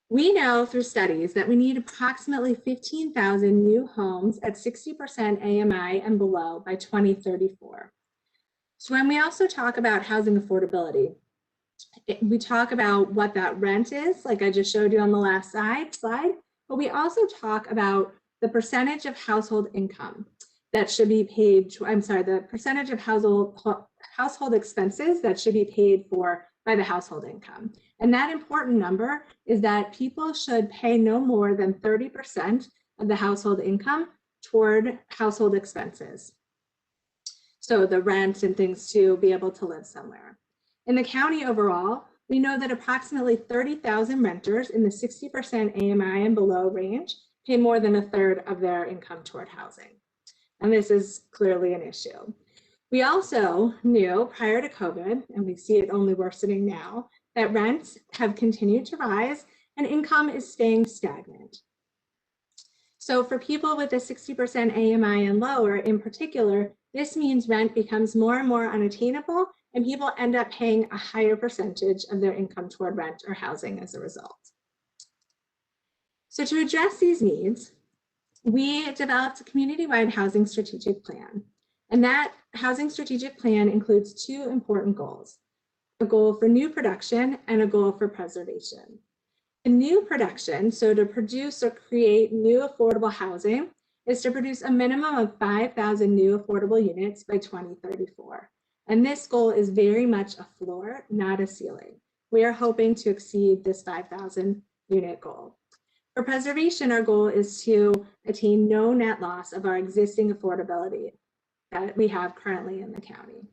We know through studies that we need approximately 15,000 new homes at 60% AMI and below by 2034. So when we also talk about housing affordability, we talk about what that rent is, like I just showed you on the last slide, but we also talk about the percentage of household income that should be paid, the percentage of household expenses that should be paid for by the household income. And that important number is that people should pay no more than 30% of the household income toward household expenses. So the rent and things to be able to live somewhere. In the county overall, we know that approximately 30,000 renters in the 60% AMI and below range pay more than 1/3 of their income toward housing. And this is clearly an issue. We also knew prior to COVID, and we see it only worsening now, that rents have continued to rise and income is staying stagnant. So for people with a 60% AMI and lower in particular, this means rent becomes more and more unattainable and people end up paying a higher percentage of their income toward rent or housing as a result. So to address these needs, we developed a community-wide housing strategic plan. And that housing strategic plan includes 2 important goals, a goal for new production and a goal for preservation. The new production, so to produce or create new affordable housing, is to produce a minimum of 5,000 new affordable units by 2034. And this goal is very much a floor, not a ceiling. We are hoping to exceed this 5,000 unit goal. For preservation, our goal is to attain no net loss of our existing affordability that we have currently in the county.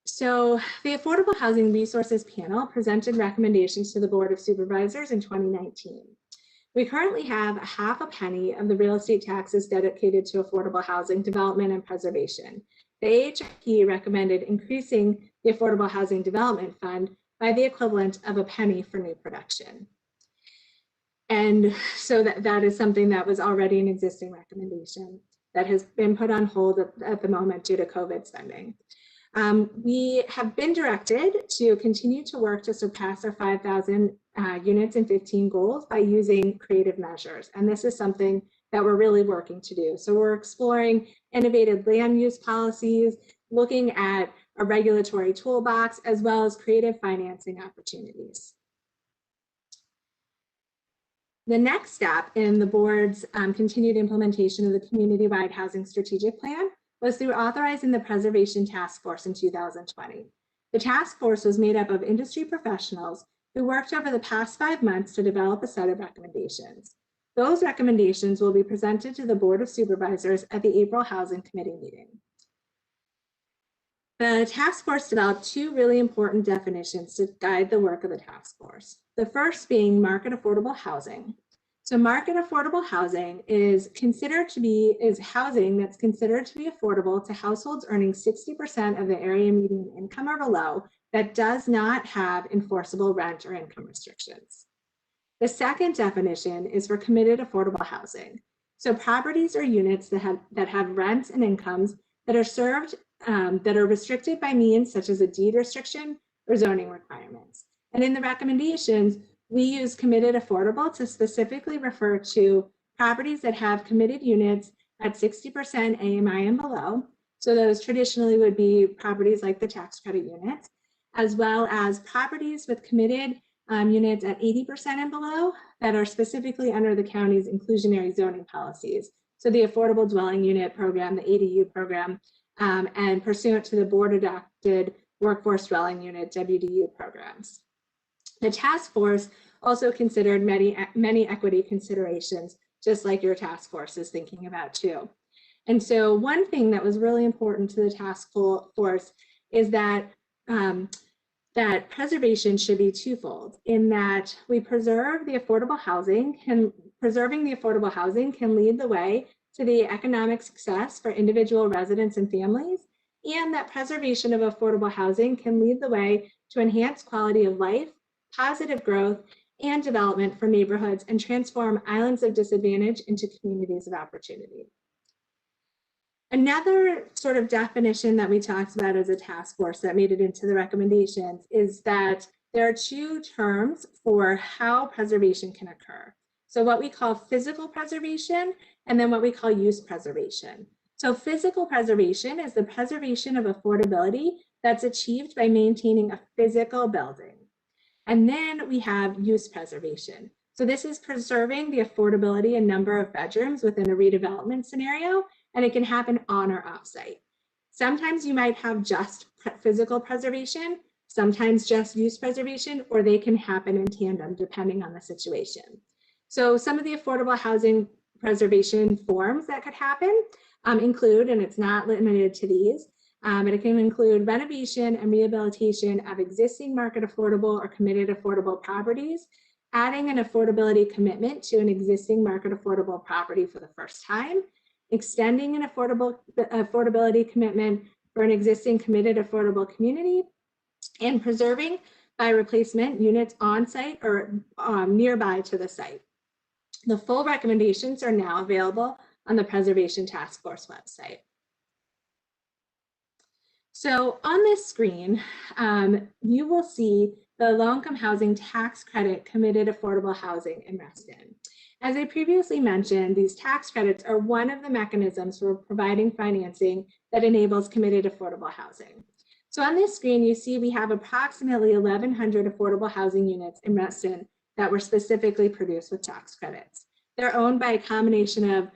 So the Affordable Housing Resources Panel presented recommendations to the Board of Supervisors in 2019. We currently have 1/2 penny of the real estate taxes dedicated to affordable housing development and preservation. The AHRP recommended increasing the Affordable Housing Development Fund by the equivalent of 1 penny for new production. And so that is something that was already an existing recommendation that has been put on hold at the moment due to COVID spending. We have been directed to continue to work to surpass our 5,000 units and 15 goals by using creative measures. And this is something that we're really working to do. So we're exploring innovative land use policies, looking at a regulatory toolbox, as well as creative financing opportunities. The next step in the board's continued implementation of the Community-Wide Housing Strategic Plan was through authorizing the Preservation Task Force in 2020. The task force was made up of industry professionals who worked over the past 5 months to develop a set of recommendations. Those recommendations will be presented to the Board of Supervisors at the April Housing Committee meeting. The task force developed 2 really important definitions to guide the work of the task force. The first being market affordable housing. So market affordable housing is housing that's considered to be affordable to households earning 60% of the area median income or below that does not have enforceable rent or income restrictions. The second definition is for committed affordable housing. So properties or units that have rents and incomes that are restricted by means such as a deed restriction or zoning requirements. And in the recommendations, we use committed affordable to specifically refer to properties that have committed units at 60% AMI and below. So those traditionally would be properties like the tax credit units, as well as properties with committed units at 80% and below that are specifically under the county's inclusionary zoning policies. So the Affordable Dwelling Unit Program, the ADU program, and pursuant to the board adopted Workforce Dwelling Unit, WDU programs. The task force also considered many equity considerations, just like your task force is thinking about too. And so one thing that was really important to the task force is that that preservation should be twofold, in that we preserve the affordable housing, and preserving the affordable housing can lead the way to the economic success for individual residents and families, and that preservation of affordable housing can lead the way to enhance quality of life, positive growth, and development for neighborhoods, and transform islands of disadvantage into communities of opportunity. Another sort of definition that we talked about as a task force that made it into the recommendations is that there are two terms for how preservation can occur. So what we call physical preservation, and then what we call use preservation. So physical preservation is the preservation of affordability that's achieved by maintaining a physical building. And then we have use preservation. So this is preserving the affordability and number of bedrooms within a redevelopment scenario, and it can happen on or off site. Sometimes you might have just physical preservation, sometimes just use preservation, or they can happen in tandem depending on the situation. So some of the affordable housing preservation forms that could happen include, and it's not limited to these, but it can include renovation and rehabilitation of existing market affordable or committed affordable properties, adding an affordability commitment to an existing market affordable property for the first time, extending an affordability commitment for an existing committed affordable community, and preserving by replacement units on site or nearby to the site. The full recommendations are now available on the Preservation Task Force website. So on this screen, you will see the low-income housing tax credit committed affordable housing in Reston. As I previously mentioned, these tax credits are one of the mechanisms for providing financing that enables committed affordable housing. So on this screen, you see we have approximately 1,100 affordable housing units in Reston that were specifically produced with tax credits. They're owned by a combination of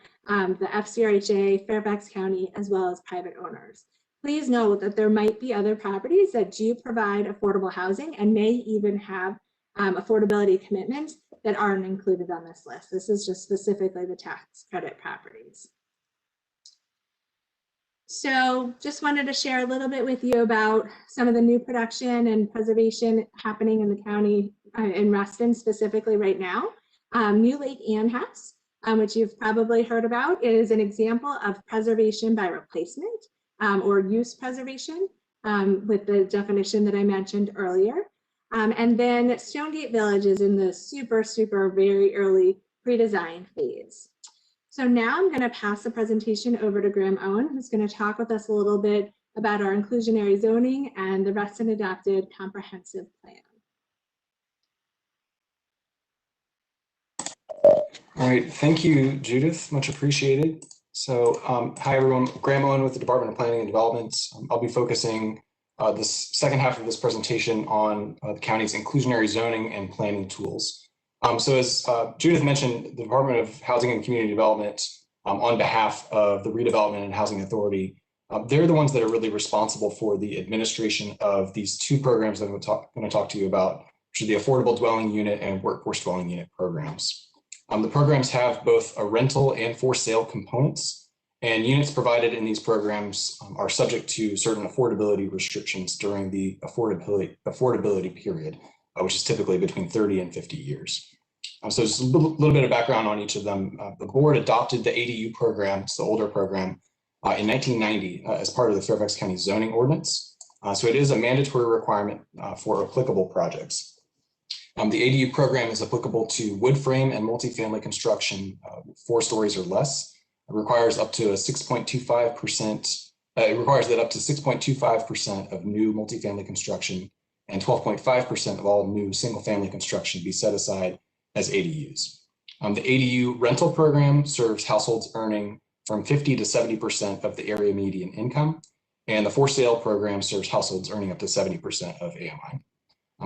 the FCRHA, Fairfax County, as well as private owners. Please note that there might be other properties that do provide affordable housing and may even have affordability commitments that aren't included on this list. This is just specifically the tax credit properties. So just wanted to share a little bit with you about some of the new production and preservation happening in the county, in Reston specifically right now. New Lake Ann House, which you've probably heard about, is an example of preservation by replacement or use preservation with the definition that I mentioned earlier. And then Stonegate Village is in the super very early pre-design phase. So now I'm going to pass the presentation over to Graham Owen, who's going to talk with us a little bit about our inclusionary zoning and the Reston adopted comprehensive plan. All right, thank you, Judith, much appreciated. So hi everyone, Graham Owen with the Department of Planning and Development. I'll be focusing this second half of this presentation on the county's inclusionary zoning and planning tools. So as Judith mentioned, the Department of Housing and Community Development, on behalf of the Redevelopment and Housing Authority, they're the ones that are really responsible for the administration of these two programs that I'm going to talk to you about, which are the Affordable Dwelling Unit and Workforce Dwelling Unit programs. The programs have both a rental and for sale components, and units provided in these programs are subject to certain affordability restrictions during the affordability period, which is typically between 30 and 50 years. So just a little bit of background on each of them. The board adopted the ADU program, it's the older program, in 1990 as part of the Fairfax County zoning ordinance. So it is a mandatory requirement for applicable projects. The ADU program is applicable to wood frame and multifamily construction 4 stories or less. It requires up to a 6.25%. It requires that up to 6.25% of new multifamily construction and 12.5% of all new single-family construction be set aside as ADUs. The ADU rental program serves households earning from 50 to 70% of the area median income, and the for sale program serves households earning up to 70% of AMI.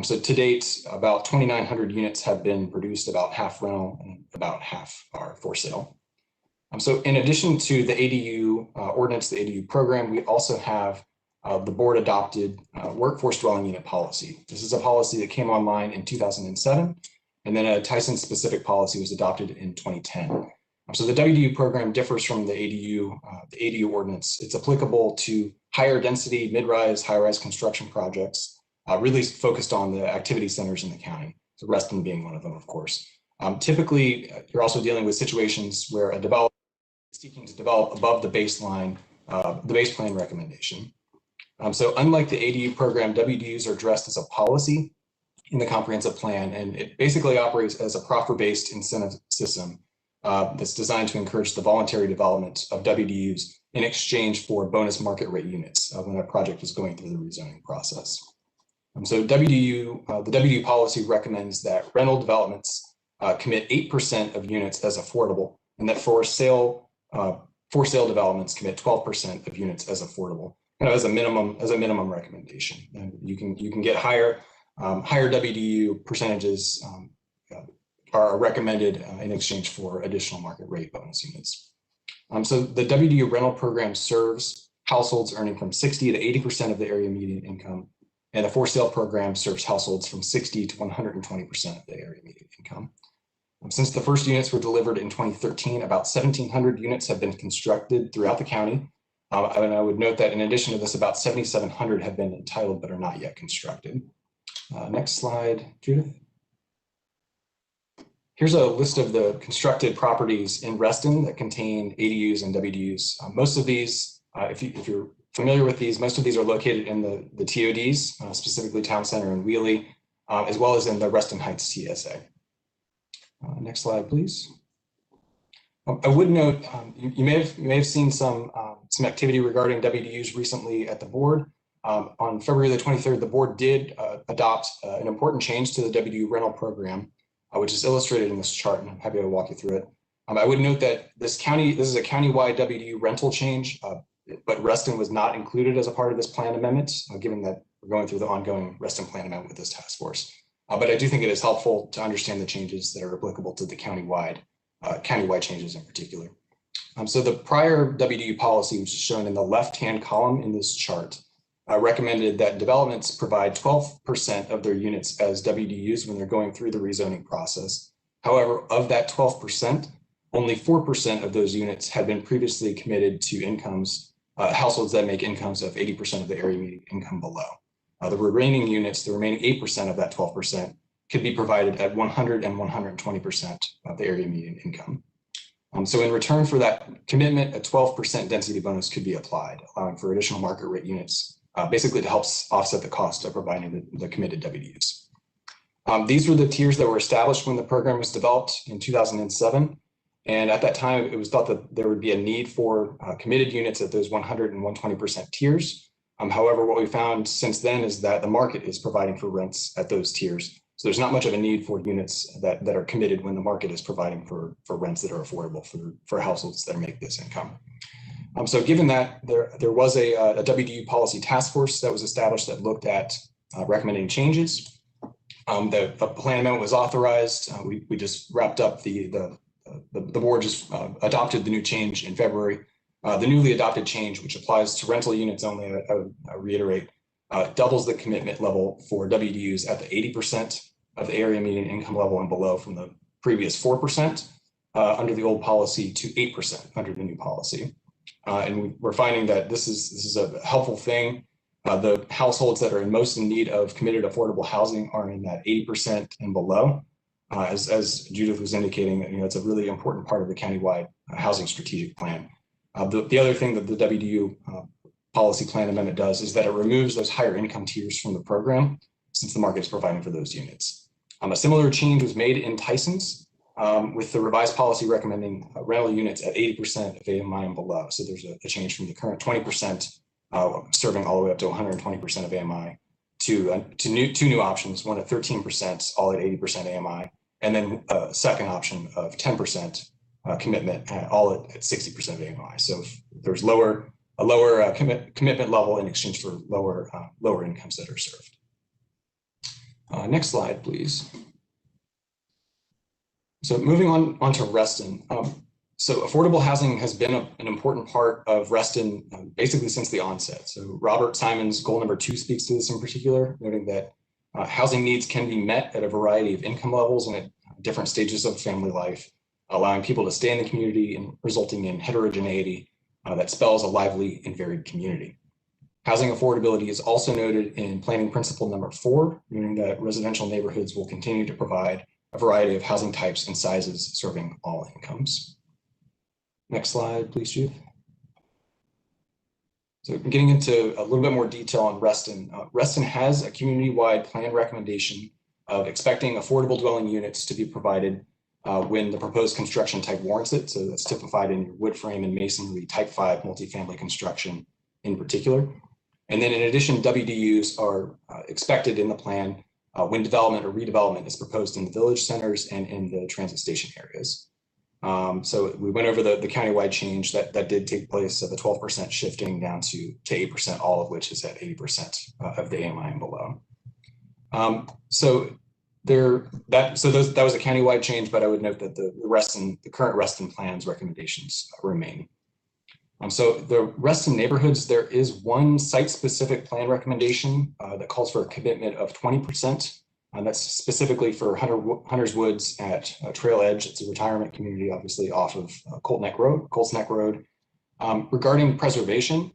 So to date, about 2,900 units have been produced, about half rental and about half are for sale. So in addition to the ADU ordinance, the ADU program, we also have the board adopted workforce dwelling unit policy. This is a policy that came online in 2007. And then a Tyson specific policy was adopted in 2010. So the WDU program differs from the ADU ordinance. It's applicable to higher density, mid-rise, high-rise construction projects, really focused on the activity centers in the county. So Reston being one of them, of course. Typically, you're also dealing with situations where a developer is seeking to develop above the baseline, the base plan recommendation. So unlike the ADU program, WDUs are addressed as a policy in the comprehensive plan, and it basically operates as a proffer-based incentive system that's designed to encourage the voluntary development of WDUs in exchange for bonus market rate units when a project is going through the rezoning process. So the WDU policy recommends that rental developments commit 8% of units as affordable, and that for sale developments commit 12% of units as affordable, as a minimum recommendation. And you can get higher WDU percentages are recommended in exchange for additional market rate bonus units. So the WDU rental program serves households earning from 60 to 80% of the area median income, and the for sale program serves households from 60 to 120% of the area median income. Since the first units were delivered in 2013, about 1,700 units have been constructed throughout the county. And I would note that in addition to this, about 7,700 have been entitled but are not yet constructed. Next slide, Judith. Here's a list of the constructed properties in Reston that contain ADUs and WDUs. Most of these, if you're familiar with these, most of these are located in the TODs, specifically Town Center and Wheelie, as well as in the Reston Heights TSA. Next slide, please. I would note, you may have seen some activity regarding WDUs recently at the board. On February the 23rd, the board did adopt an important change to the WDU rental program, which is illustrated in this chart, and I'm happy to walk you through it. I would note that this is a countywide WDU rental change, but Reston was not included as a part of this plan amendment, given that we're going through the ongoing Reston plan amendment with this task force. But I do think it is helpful to understand the changes that are applicable to the countywide changes in particular. So the prior WDU policy, which is shown in the left-hand column in this chart, recommended that developments provide 12% of their units as WDUs when they're going through the rezoning process. However, of that 12%, only 4% of those units had been previously committed to incomes, households that make incomes of 80% of the area median income below. The remaining units, the remaining 8% of that 12%, could be provided at 100 and 120% of the area median income. So in return for that commitment, a 12% density bonus could be applied, allowing for additional market rate units, basically to help offset the cost of providing the committed WDUs. These were the tiers that were established when the program was developed in 2007. And at that time, it was thought that there would be a need for committed units at those 100 and 120% tiers. However, what we found since then is that the market is providing for rents at those tiers. So there's not much of a need for units that are committed when the market is providing for rents that are affordable for households that make this income. So given that, there was a WDU policy task force that was established that looked at recommending changes. The plan amendment was authorized. We just wrapped up the board just adopted the new change in February. The newly adopted change, which applies to rental units only, I reiterate, doubles the commitment level for WDUs at the 80% of the area median income level and below from the previous 4% under the old policy to 8% under the new policy. And we're finding that this is a helpful thing. The households that are most in need of committed affordable housing are in that 80% and below. as Judith was indicating, it's a really important part of the countywide housing strategic plan. The other thing that the WDU policy plan amendment does is that it removes those higher income tiers from the program, since the market is providing for those units. A similar change was made in Tyson's with the revised policy recommending rental units at 80% of AMI and below. So there's a change from the current 20% serving all the way up to 120% of AMI to two new options, one at 13%, all at 80% AMI, and then a second option of 10% commitment, all at 60% of AMI. So if there's a lower commitment level in exchange for lower incomes that are served. Next slide, please. So moving on to Reston. So affordable housing has been an important part of Reston basically since the onset. So Robert Simon's goal number 2 speaks to this in particular, noting that housing needs can be met at a variety of income levels and at different stages of family life, allowing people to stay in the community and resulting in heterogeneity that spells a lively and varied community. Housing affordability is also noted in planning principle number 4, meaning that residential neighborhoods will continue to provide a variety of housing types and sizes serving all incomes. Next slide, please, Judith. So getting into a little bit more detail on Reston. Reston has a community-wide plan recommendation of expecting affordable dwelling units to be provided when the proposed construction type warrants it. So that's typified in your wood frame and masonry type 5 multifamily construction in particular. And then in addition, WDUs are expected in the plan when development or redevelopment is proposed in the village centers and in the transit station areas. So we went over the countywide change that did take place of the 12% shifting down to 8%, all of which is at 80% of the AMI and below. That was a countywide change, but I would note that the current Reston plan's recommendations remain. So the Reston neighborhoods, there is one site-specific plan recommendation that calls for a commitment of 20%. That's specifically for Hunter's Woods at Trail Edge. It's a retirement community, obviously, off of Colts Neck Road. Regarding preservation,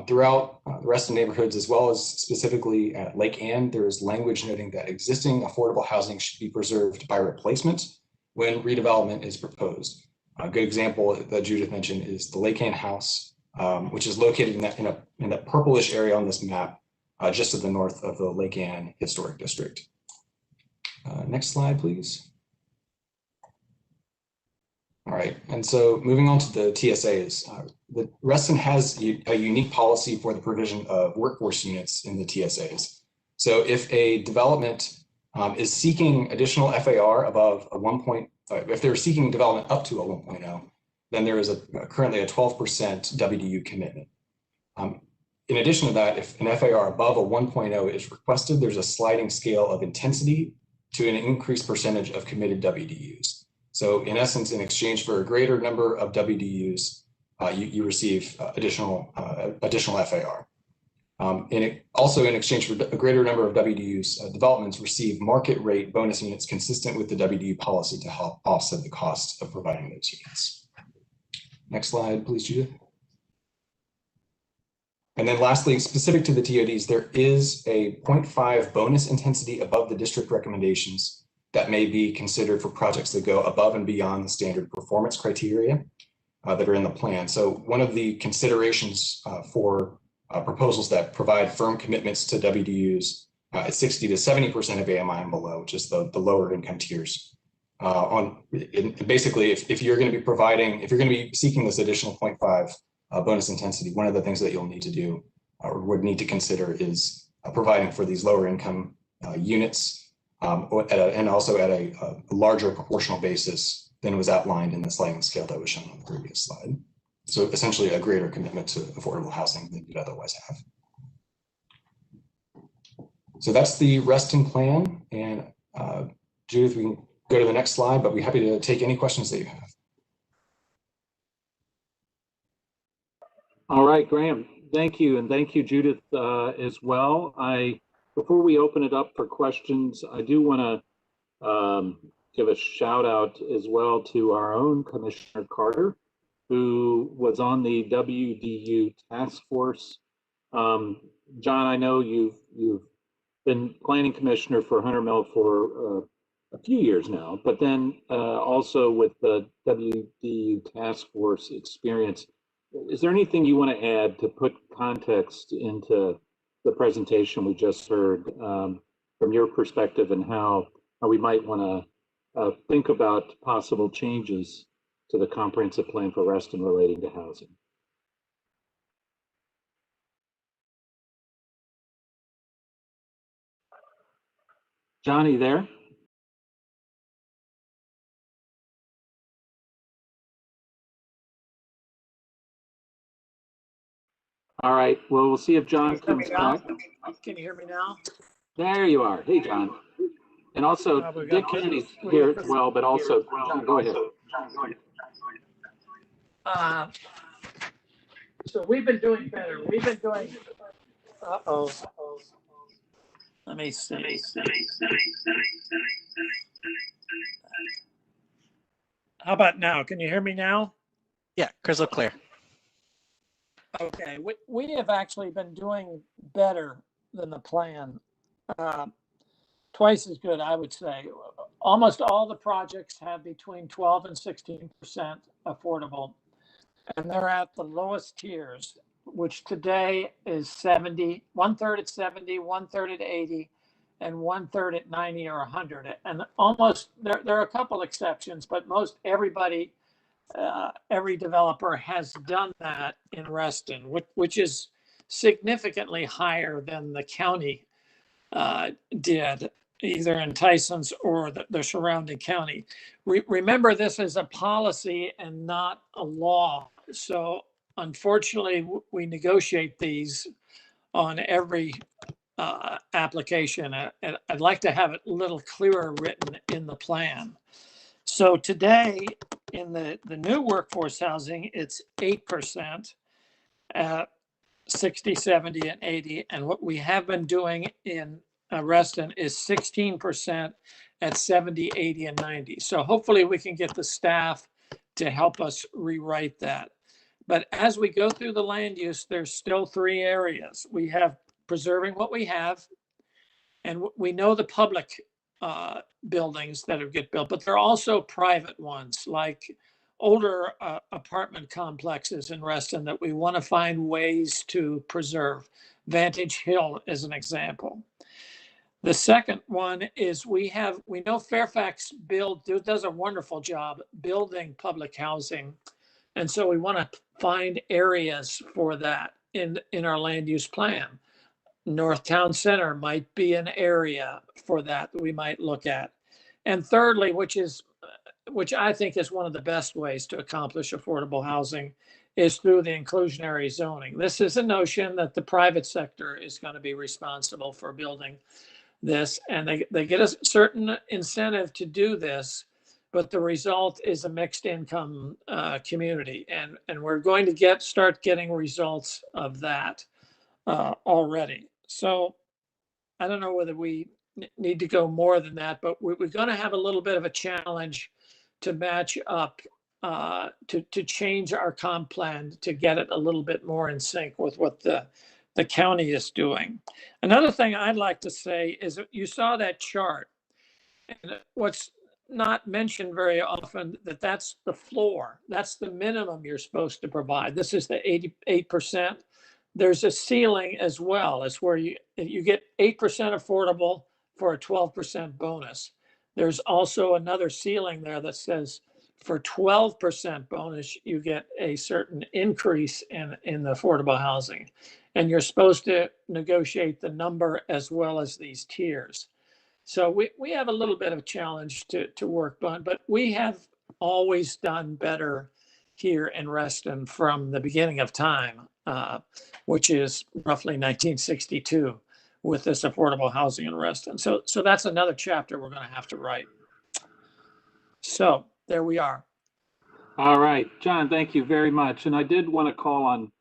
throughout the Reston neighborhoods, as well as specifically at Lake Ann, there is language noting that existing affordable housing should be preserved by replacement when redevelopment is proposed. A good example that Judith mentioned is the Lake Ann House, which is located in that purplish area on this map, just to the north of the Lake Ann Historic District. Next slide, please. All right, and so moving on to the TSAs. The Reston has a unique policy for the provision of workforce units in the TSAs. So if a development is seeking additional FAR above a 1. If they're seeking development up to a 1.0, then there is currently a 12% WDU commitment. In addition to that, if an FAR above a 1.0 is requested, there's a sliding scale of intensity to an increased percentage of committed WDUs. So in essence, in exchange for a greater number of WDUs, you receive additional FAR. Also in exchange for a greater number of WDUs, developments receive market rate bonus units consistent with the WDU policy to help offset the cost of providing those units. Next slide, please, Judith. And then lastly, specific to the TODs, there is a 0.5 bonus intensity above the district recommendations that may be considered for projects that go above and beyond the standard performance criteria that are in the plan. So one of the considerations for proposals that provide firm commitments to WDUs at 60 to 70% of AMI and below, which is the lower income tiers. Basically, if you're going to be seeking this additional 0.5 bonus intensity, one of the things that you'll need to do or would need to consider is providing for these lower income units and also at a larger proportional basis than was outlined in the sliding scale that was shown on the previous slide. So essentially a greater commitment to affordable housing than you'd otherwise have. So that's the Reston plan. And Judith, we can go to the next slide, but we're happy to take any questions that you have. All right, Graham, thank you. And thank you, Judith, as well. Before we open it up for questions, I do want to give a shout out as well to our own Commissioner Carter, who was on the WDU task force. John, I know you've been planning commissioner for Hunter Mill for a few years now, but then also with the WDU task force experience, is there anything you want to add to put context into the presentation we just heard from your perspective, and how we might want to think about possible changes to the comprehensive plan for Reston relating to housing? Johnny, there? All right, well, we'll see if John comes back. Can you hear me now? There you are. Hey, John. And also, Dick Kennedy's here as well, but also, John, go ahead. So we've been doing better. We've been doing, uh-oh. Let me see. How about now? Can you hear me now? Yeah, crystal clear. Okay, we have actually been doing better than the plan. Twice as good, I would say. Almost all the projects have between 12 and 16% affordable, and they're at the lowest tiers, which today is 70, 1/3 at 70, 1/3 at 80, and 1/3 at 90 or 100. And almost, there are a couple exceptions, but most everybody, every developer has done that in Reston, which is significantly higher than the county did, either in Tyson's or the surrounding county. Remember, this is a policy and not a law. So unfortunately, we negotiate these on every application. And I'd like to have it a little clearer written in the plan. So today, in the new workforce housing, it's 8% at 60, 70, and 80. And what we have been doing in Reston is 16% at 70, 80, and 90. So hopefully we can get the staff to help us rewrite that. But as we go through the land use, there's still 3 areas. We have preserving what we have, and we know the public buildings that get built, but there are also private ones, like older apartment complexes in Reston that we want to find ways to preserve. Vantage Hill is an example. The second one is we know Fairfax does a wonderful job building public housing. And so we want to find areas for that in our land use plan. North Town Center might be an area for that we might look at. And thirdly, which I think is one of the best ways to accomplish affordable housing, is through the inclusionary zoning. This is a notion that the private sector is going to be responsible for building this, and they get a certain incentive to do this, but the result is a mixed income community, and we're going to start getting results of that already. So I don't know whether we need to go more than that, but we're going to have a little bit of a challenge to match up, to change our comp plan to get it a little bit more in sync with what the county is doing. Another thing I'd like to say is that you saw that chart, and what's not mentioned very often, that's the floor. That's the minimum you're supposed to provide. This is the 88%. There's a ceiling as well. It's where you get 8% affordable for a 12% bonus. There's also another ceiling there that says for 12% bonus, you get a certain increase in the affordable housing. And you're supposed to negotiate the number as well as these tiers. So we have a little bit of a challenge to work on, but we have always done better here in Reston from the beginning of time, which is roughly 1962, with this affordable housing in Reston. So that's another chapter we're going to have to write. So there we are. All right, John, thank you very much. And I did want to call on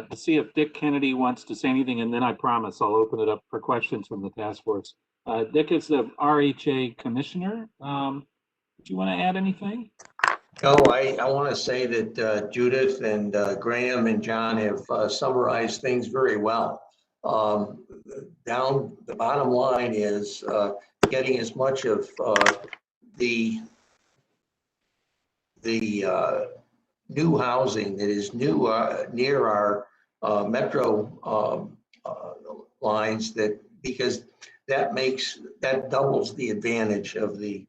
to see if Dick Kennedy wants to say anything, and then I promise I'll open it up for questions from the task force. Dick is the RHA commissioner. Do you want to add anything? No, I want to say that Judith and Graham and John have summarized things very well. Down the bottom line is getting as much of the new housing that is new near our metro lines, that because that doubles the advantage of the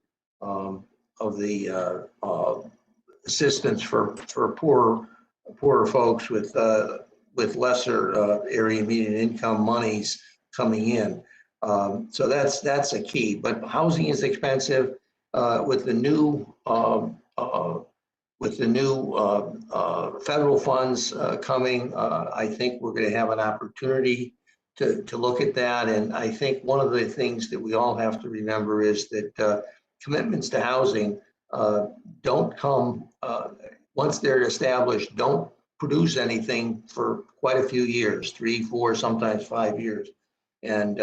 assistance for poorer folks with lesser area median income monies coming in. So that's a key. But housing is expensive. With the new federal funds coming, I think we're going to have an opportunity to look at that. And I think one of the things that we all have to remember is that commitments to housing don't come, once they're established, don't produce anything for quite a few years, 3, 4, sometimes 5 years. And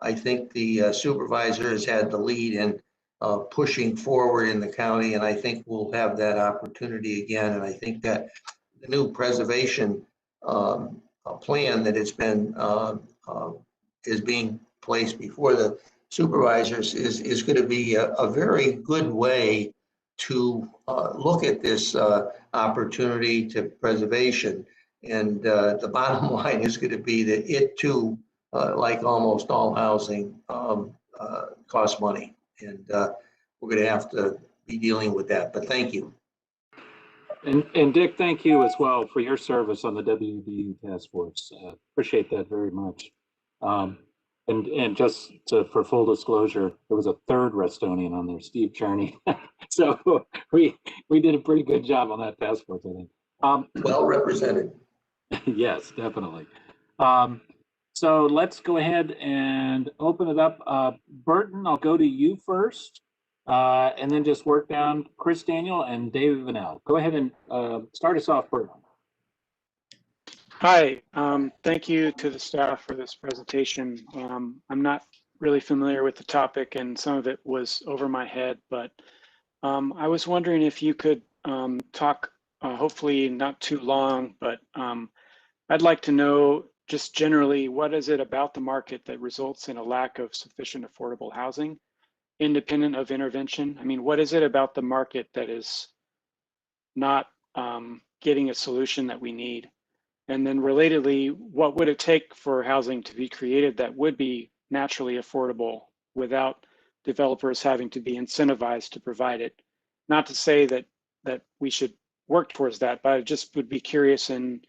I think the supervisor has had the lead in pushing forward in the county, and I think we'll have that opportunity again. And I think that the new preservation plan that has been is being placed before the supervisors is going to be a very good way to look at this opportunity to preservation. And the bottom line is going to be that it too, like almost all housing, costs money. And we're going to have to be dealing with that. But thank you. And Dick, thank you as well for your service on the WDU task force. Appreciate that very much. And just for full disclosure, there was a third Restonian on there, Steve Cherney. So we did a pretty good job on that task force, I think. Well represented. Yes, definitely. So let's go ahead and open it up. Burton, I'll go to you first, and then just work down Chris Daniel and David Vanel. Go ahead and start us off, Burton. Hi, thank you to the staff for this presentation. I'm not really familiar with the topic and some of it was over my head, but I was wondering if you could talk, hopefully not too long, but I'd like to know just generally, what is it about the market that results in a lack of sufficient affordable housing, independent of intervention? I mean, what is it about the market that is not getting a solution that we need? And then relatedly, what would it take for housing to be created that would be naturally affordable without developers having to be incentivized to provide it? Not to say that we should work towards that, but I just would be curious and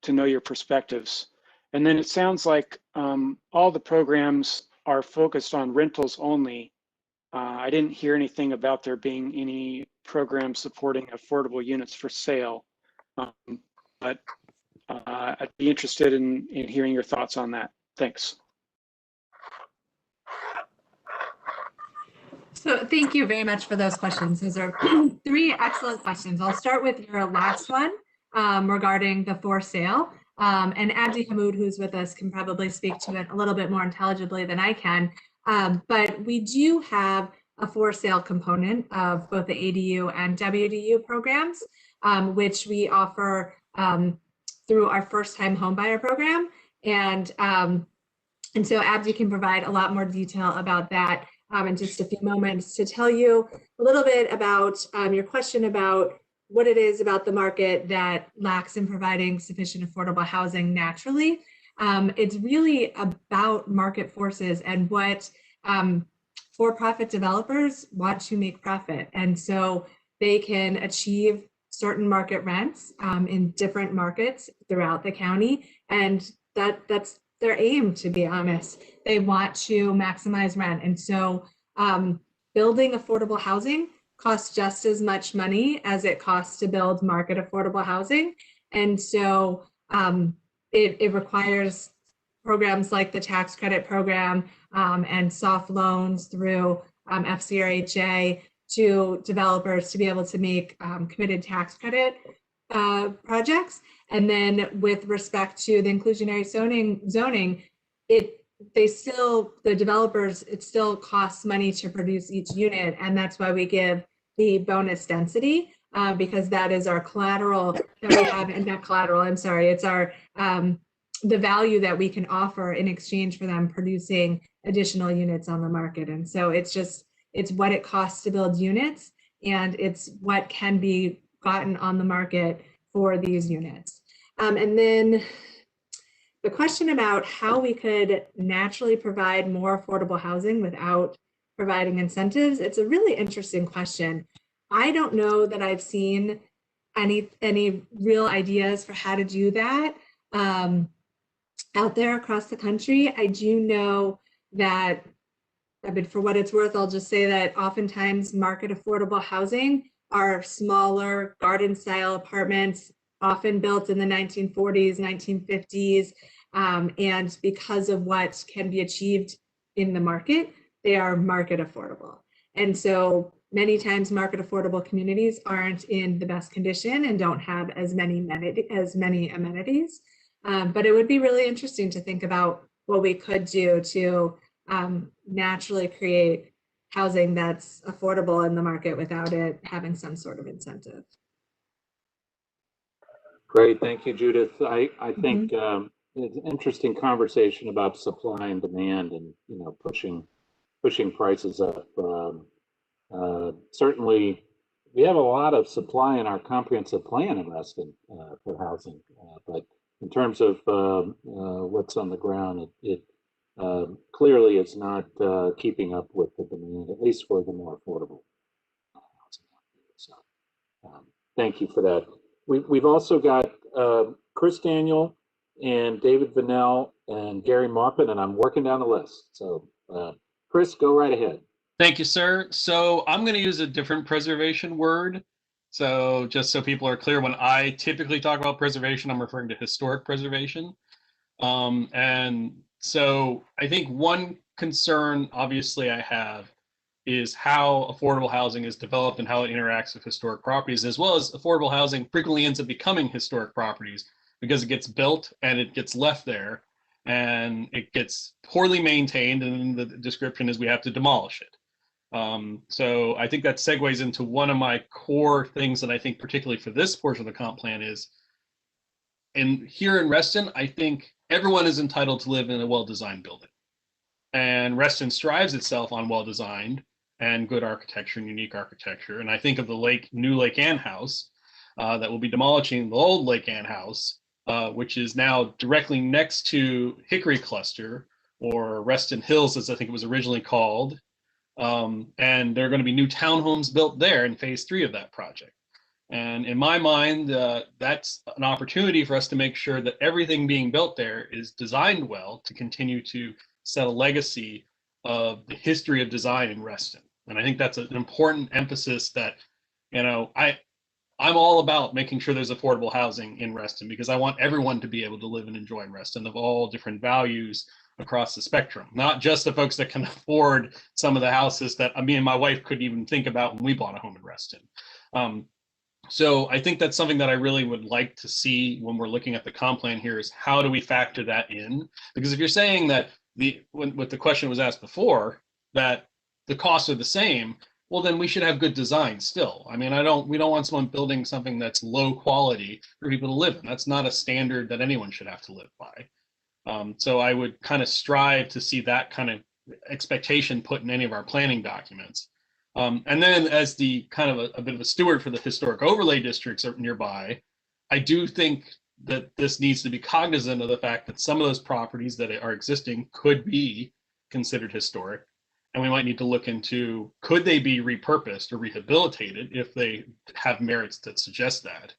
to know your perspectives. And then it sounds like all the programs are focused on rentals only. I didn't hear anything about there being any program supporting affordable units for sale. But I'd be interested in hearing your thoughts on that. Thanks. So thank you very much for those questions. Those are 3 excellent questions. I'll start with your last one regarding the for sale. And Abdi Hamoud, who's with us, can probably speak to it a little bit more intelligibly than I can. But we do have a for sale component of both the ADU and WDU programs, which we offer through our first time homebuyer program. And so Abdi can provide a lot more detail about that in just a few moments. To tell you a little bit about your question about what it is about the market that lacks in providing sufficient affordable housing naturally. It's really about market forces and what for-profit developers want to make profit. And so they can achieve certain market rents in different markets throughout the county. And that's their aim, to be honest. They want to maximize rent. And so building affordable housing costs just as much money as it costs to build market affordable housing. And so it requires programs like the tax credit program and soft loans through FCRHA to developers to be able to make committed tax credit projects. And then with respect to the inclusionary zoning, the developers, it still costs money to produce each unit. And that's why we give the bonus density because that is our collateral that we have, and not collateral, I'm sorry, it's our the value that we can offer in exchange for them producing additional units on the market. And so it's what it costs to build units, and it's what can be gotten on the market for these units. And then the question about how we could naturally provide more affordable housing without providing incentives, it's a really interesting question. I don't know that I've seen any real ideas for how to do that out there across the country. I do know that, but for what it's worth, I'll just say that oftentimes market affordable housing are smaller garden style apartments, often built in the 1940s, 1950s. And because of what can be achieved in the market, they are market affordable. And so many times market affordable communities aren't in the best condition and don't have as many amenities. But it would be really interesting to think about what we could do to naturally create housing that's affordable in the market without it having some sort of incentive. Great, thank you, Judith. I think it's an interesting conversation about supply and demand, and pushing prices up. Certainly, we have a lot of supply in our comprehensive plan in Reston for housing, but in terms of what's on the ground, it clearly is not keeping up with the demand, at least for the more affordable housing. So, thank you for that. We've also got Chris Daniel and David Vanell and Gary Maupin, and I'm working down the list. So, Chris, go right ahead. Thank you, sir. So I'm going to use a different preservation word. So just so people are clear, when I typically talk about preservation, I'm referring to historic preservation. And so I think one concern, obviously, I have is how affordable housing is developed and how it interacts with historic properties, as well as affordable housing frequently ends up becoming historic properties because it gets built and it gets left there and it gets poorly maintained, and the description is we have to demolish it. So I think that segues into one of my core things that I think particularly for this portion of the comp plan is, and here in Reston, I think everyone is entitled to live in a well-designed building. And Reston strives itself on well-designed and good architecture and unique architecture. And I think of the new Lake Ann House that will be demolishing the old Lake Ann House, which is now directly next to Hickory Cluster, or Reston Hills, as I think it was originally called. And there are going to be new townhomes built there in phase 3 of that project. And in my mind, that's an opportunity for us to make sure that everything being built there is designed well to continue to set a legacy of the history of design in Reston. And I think that's an important emphasis that, I'm all about making sure there's affordable housing in Reston, because I want everyone to be able to live and enjoy in Reston of all different values across the spectrum, not just the folks that can afford some of the houses that me and my wife couldn't even think about when we bought a home in Reston. So I think that's something that I really would like to see when we're looking at the comp plan here, is how do we factor that in? Because if you're saying that what the question was asked before, that the costs are the same, well, then we should have good design still. I mean, we don't want someone building something that's low quality for people to live in. That's not a standard that anyone should have to live by. So I would kind of strive to see that kind of expectation put in any of our planning documents. And then as the kind of a bit of a steward for the historic overlay districts nearby, I do think that this needs to be cognizant of the fact that some of those properties that are existing could be considered historic. And we might need to look into, could they be repurposed or rehabilitated if they have merits that suggest that?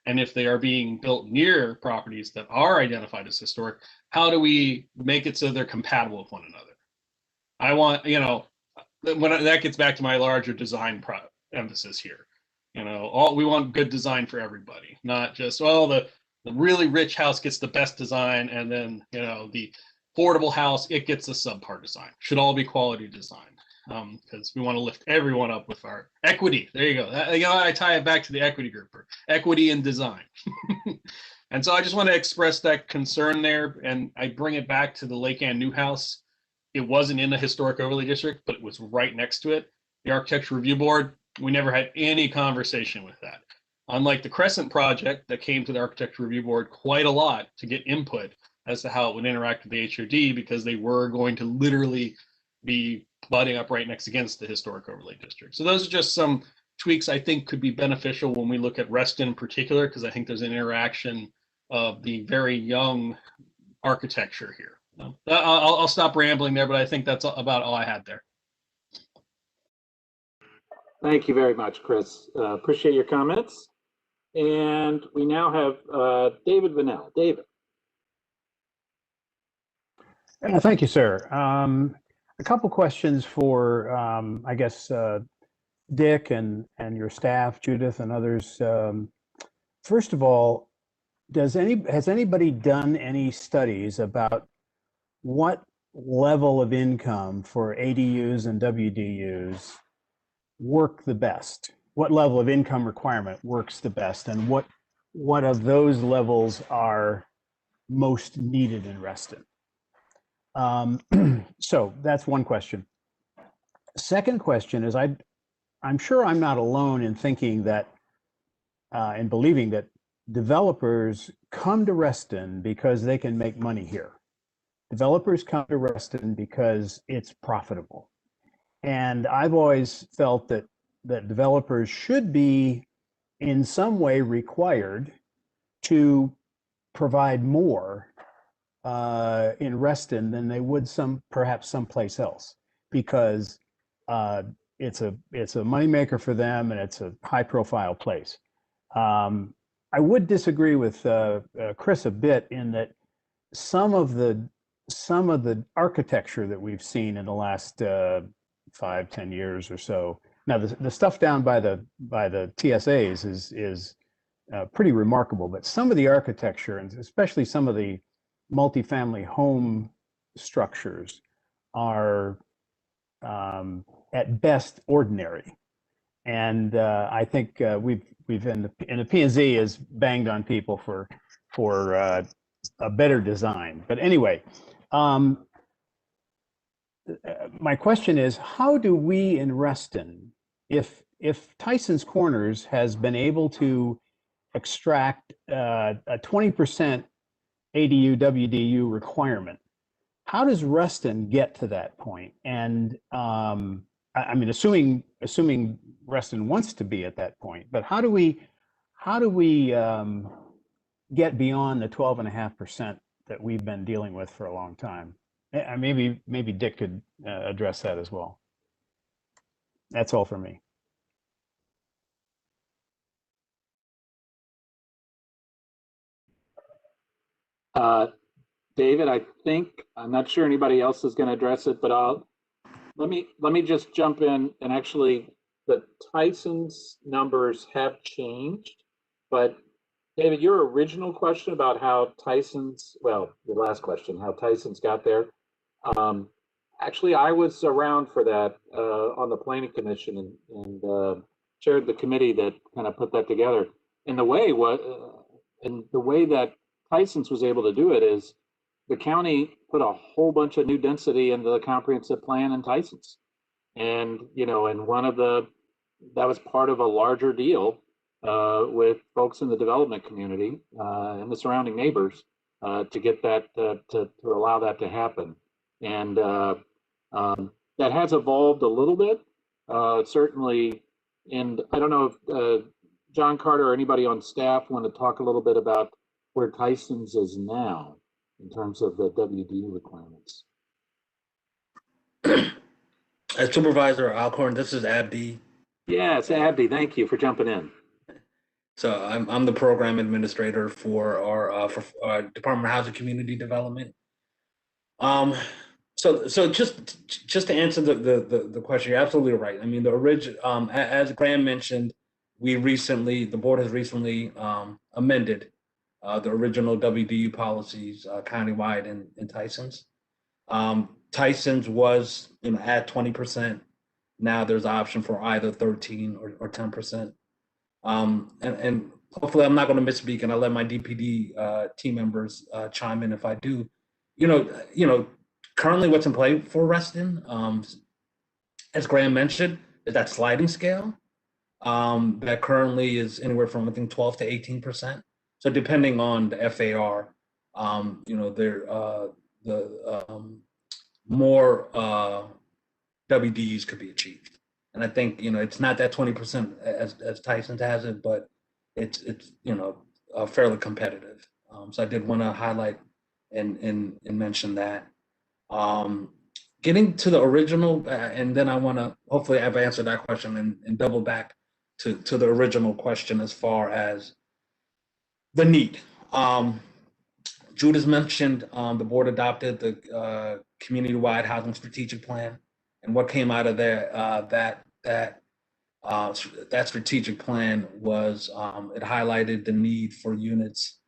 And if they are being built near properties that are identified as historic, how do we make it so they're compatible with one another? I want, that gets back to my larger design emphasis here. We want good design for everybody, not just, the really rich house gets the best design, and then, the affordable house, it gets a subpar design. Should all be quality design, because we want to lift everyone up with our equity. There you go. I tie it back to the equity group, or equity in design. And so I just want to express that concern there, and I bring it back to the Lake Ann New House. It wasn't in the historic overlay district, but it was right next to it. The Architecture Review Board, we never had any conversation with that. Unlike the Crescent project that came to the Architecture Review Board quite a lot to get input as to how it would interact with the HOD, because they were going to literally be butting up right next against the historic overlay district. So those are just some tweaks I think could be beneficial when we look at Reston in particular, because I think there's an interaction of the very young architecture here. I'll stop rambling there, but I think that's about all I had there. Thank you very much, Chris. Appreciate your comments. And we now have David Vanell. David. Thank you, sir. A couple questions for, I guess, Dick and your staff, Judith and others. First of all, has anybody done any studies about what level of income for ADUs and WDUs work the best? What level of income requirement works the best, and what of those levels are most needed in Reston? So that's one question. Second question is, I'm sure I'm not alone in thinking that, and believing that developers come to Reston because they can make money here. Developers come to Reston because it's profitable. And I've always felt that developers should be in some way required to provide more in Reston than they would perhaps someplace else, because it's a moneymaker for them and it's a high profile place. I would disagree with Chris a bit in that some of the architecture that we've seen in the last 5-10 years or so. Now the stuff down by the TSAs is pretty remarkable, but some of the architecture, and especially some of the multifamily home structures, are at best ordinary. And I think we've in the P&Z has banged on people for a better design. But anyway, my question is, how do we in Reston, if Tyson's Corners has been able to extract a 20% ADU WDU requirement, how does Reston get to that point? And I mean, assuming Reston wants to be at that point, but how do we get beyond the 12.5% that we've been dealing with for a long time? Maybe Dick could address that as well. That's all for me. David, I'm not sure anybody else is going to address it, but let me just jump in. And actually, the Tyson's numbers have changed, but David, your original question about how Tyson's, well, your last question, how Tyson's got there. Actually, I was around for that on the planning commission and chaired the committee that kind of put that together. And the way that Tyson's was able to do it is the county put a whole bunch of new density into the comprehensive plan in Tyson's. And, and that was part of a larger deal with folks in the development community and the surrounding neighbors to get that, to allow that to happen. And that has evolved a little bit, certainly. And I don't know if John Carter or anybody on staff want to talk a little bit about where Tyson's is now in terms of the WDU requirements. Supervisor Alcorn, this is Abdi. Yes, Abdi, thank you for jumping in. So I'm the program administrator for our Department of Housing Community Development. So just to answer the question, you're absolutely right. I mean, the original, as Graham mentioned, the board has recently amended the original WDU policies countywide in Tyson's. Tyson's was at 20%. Now there's an option for either 13 or 10%. And hopefully I'm not going to misspeak, and I'll let my DPD team members chime in if I do. Currently what's in play for Reston, as Graham mentioned, is that sliding scale that currently is anywhere from, I think, 12 to 18%. So depending on the FAR, more WDUs could be achieved. And I think, it's not that 20% as Tyson has it, but it's fairly competitive. So I did want to highlight and mention that. Getting to the original, and then I want to, hopefully I've answered that question and double back to the original question as far as the need. Judith mentioned the board adopted the community-wide housing strategic plan, and what came out of there, that strategic plan was it highlighted the need for units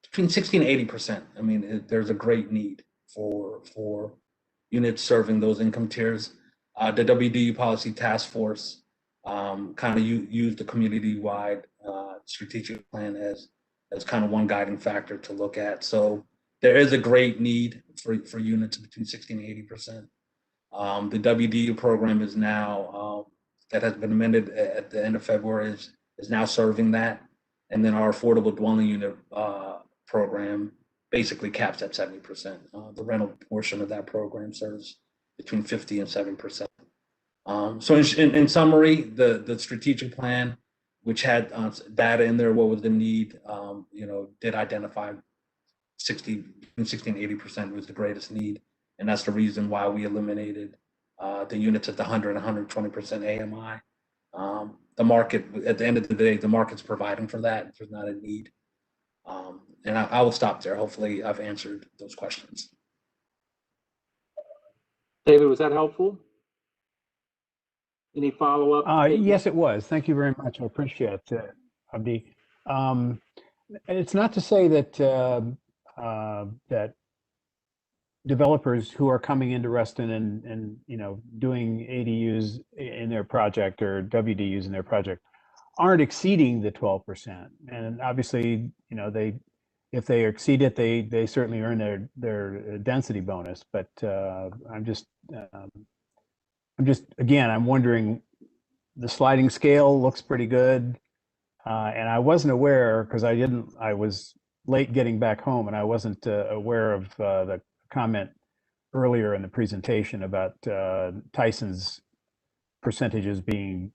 between 60 and 80%. I mean, there's a great need for units serving those income tiers. The WDU policy task force kind of used the community-wide strategic plan as kind of one guiding factor to look at. So there is a great need for units between 60 and 80%. The WDU program is now, that has been amended at the end of February, is now serving that. And then our affordable dwelling unit program basically caps at 70%. The rental portion of that program serves between 50 and 7%. So in summary, the strategic plan, which had data in there, what was the need, did identify between 60 and 80% was the greatest need. And that's the reason why we eliminated the units at the 100 and 120% AMI. The market, at the end of the day, the market's providing for that. There's not a need. And I will stop there. Hopefully I've answered those questions. David, was that helpful? Any follow-up? Yes, it was. Thank you very much. I appreciate it, Abdi. It's not to say that that developers who are coming into Reston and doing ADUs in their project or WDUs in their project aren't exceeding the 12%. And obviously, if they exceed it, they certainly earn their density bonus. But I'm just again, I'm wondering, the sliding scale looks pretty good. And I wasn't aware, because I was late getting back home, and I wasn't aware of the comment earlier in the presentation about Tyson's percentages being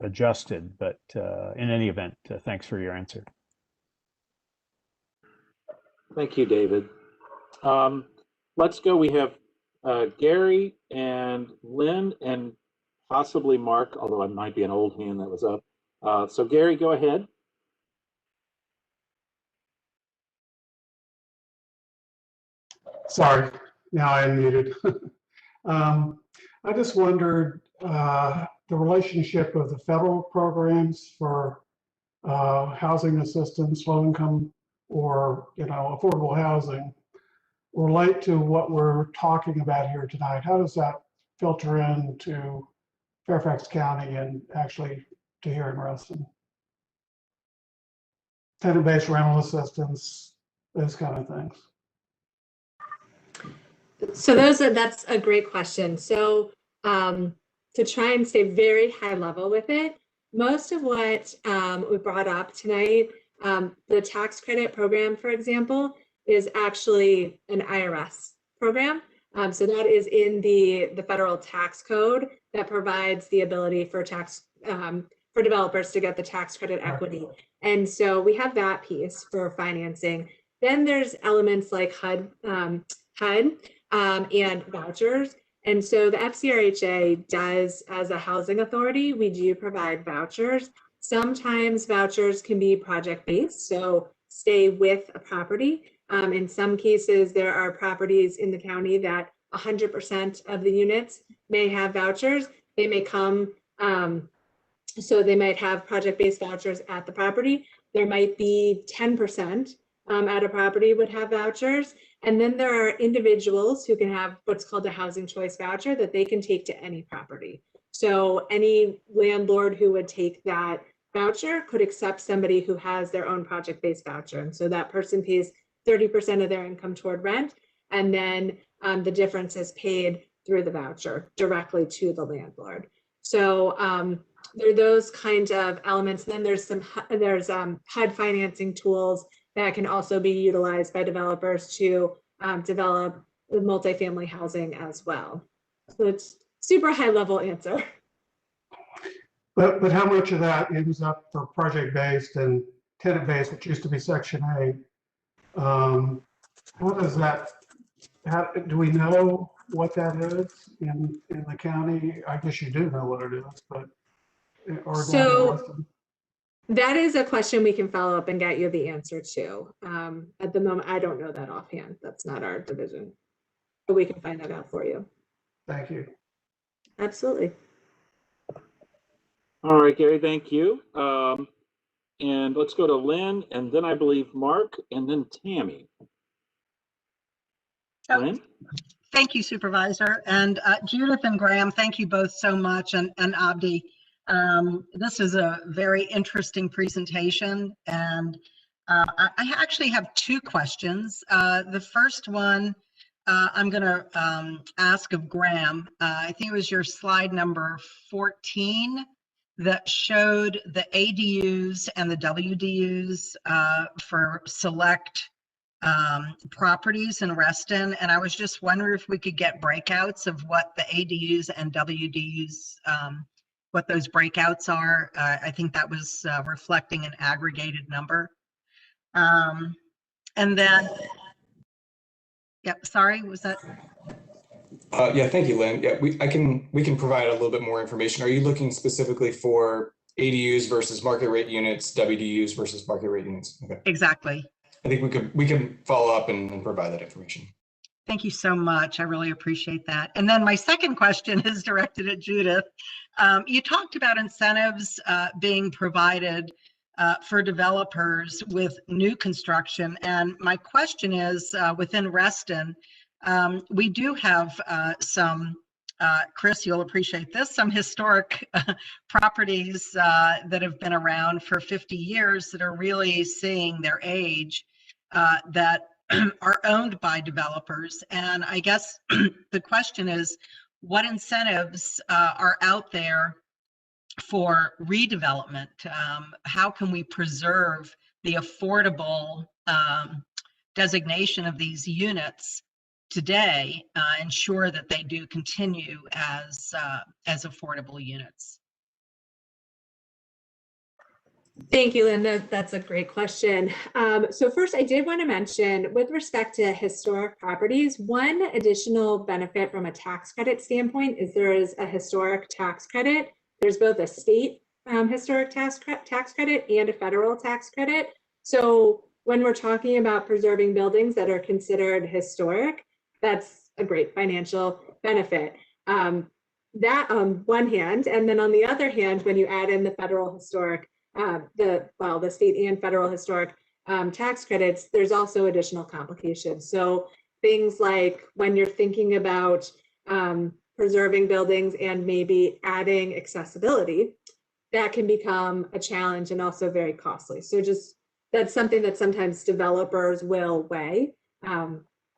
adjusted. But in any event, thanks for your answer. Thank you, David. Let's go. We have Gary and Lynn and possibly Mark, although it might be an old hand that was up. So Gary, go ahead. Sorry, now I unmuted. I just wondered the relationship of the federal programs for housing assistance, low income, or affordable housing relate to what we're talking about here tonight. How does that filter into Fairfax County and actually to here in Reston? Tenant-based rental assistance, those kind of things. So that's a great question. So to try and stay very high level with it, most of what we brought up tonight, the tax credit program, for example, is actually an IRS program. So that is in the federal tax code that provides the ability for for developers to get the tax credit equity. And so we have that piece for financing. Then there's elements like HUD and vouchers. And so the FCRHA does, as a housing authority, we do provide vouchers. Sometimes vouchers can be project-based, so stay with a property. In some cases, there are properties in the county that 100% of the units may have vouchers. They may come, so they might have project-based vouchers at the property. There might be 10% at a property would have vouchers. And then there are individuals who can have what's called a housing choice voucher that they can take to any property. So any landlord who would take that voucher could accept somebody who has their own project-based voucher. And so that person pays 30% of their income toward rent, and then the difference is paid through the voucher directly to the landlord. So there are those kind of elements. Then there's HUD financing tools that can also be utilized by developers to develop the multifamily housing as well. So it's super high level answer. But how much of that ends up for project-based and tenant-based, which used to be Section 8? How does that, do we know what that is in the county? I guess you do know what it is, but, or so that is a question we can follow up and get you the answer to. At the moment, I don't know that offhand. That's not our division, but we can find that out for you. Thank you. Absolutely. All right, Gary, thank you. And let's go to Lynn, and then I believe Mark, and then Tammy. Lynn? Thank you, Supervisor. And Judith and Graham, thank you both so much. And Abdi, this is a very interesting presentation. And I actually have two questions. The first one I'm going to ask of Graham. I think it was your slide number 14 that showed the ADUs and the WDUs for select properties in Reston, and I was just wondering if we could get breakouts of what the ADUs and WDUs, what those breakouts are. I think that was reflecting an aggregated number. And then, yep, sorry, was that? Yeah, thank you, Lynn. Yeah, we can provide a little bit more information. Are you looking specifically for ADUs versus market rate units, WDUs versus market rate units? Okay. Exactly. I think we can follow up and provide that information. Thank you so much. I really appreciate that. And then my second question is directed at Judith. You talked about incentives being provided for developers with new construction. And my question is, within Reston, we do have some, Chris, you'll appreciate this, some historic properties that have been around for 50 years that are really seeing their age, that are owned by developers. And I guess the question is, what incentives are out there for redevelopment? How can we preserve the affordable designation of these units today, ensure that they do continue as affordable units? Thank you, Linda. That's a great question. So first, I did want to mention, with respect to historic properties, one additional benefit from a tax credit standpoint is there is a historic tax credit. There's both a state historic tax credit and a federal tax credit. So when we're talking about preserving buildings that are considered historic, that's a great financial benefit. That on one hand, and then on the other hand, when you add in the federal historic, the state and federal historic tax credits, there's also additional complications. So things like when you're thinking about preserving buildings and maybe adding accessibility, that can become a challenge and also very costly. So just that's something that sometimes developers will weigh.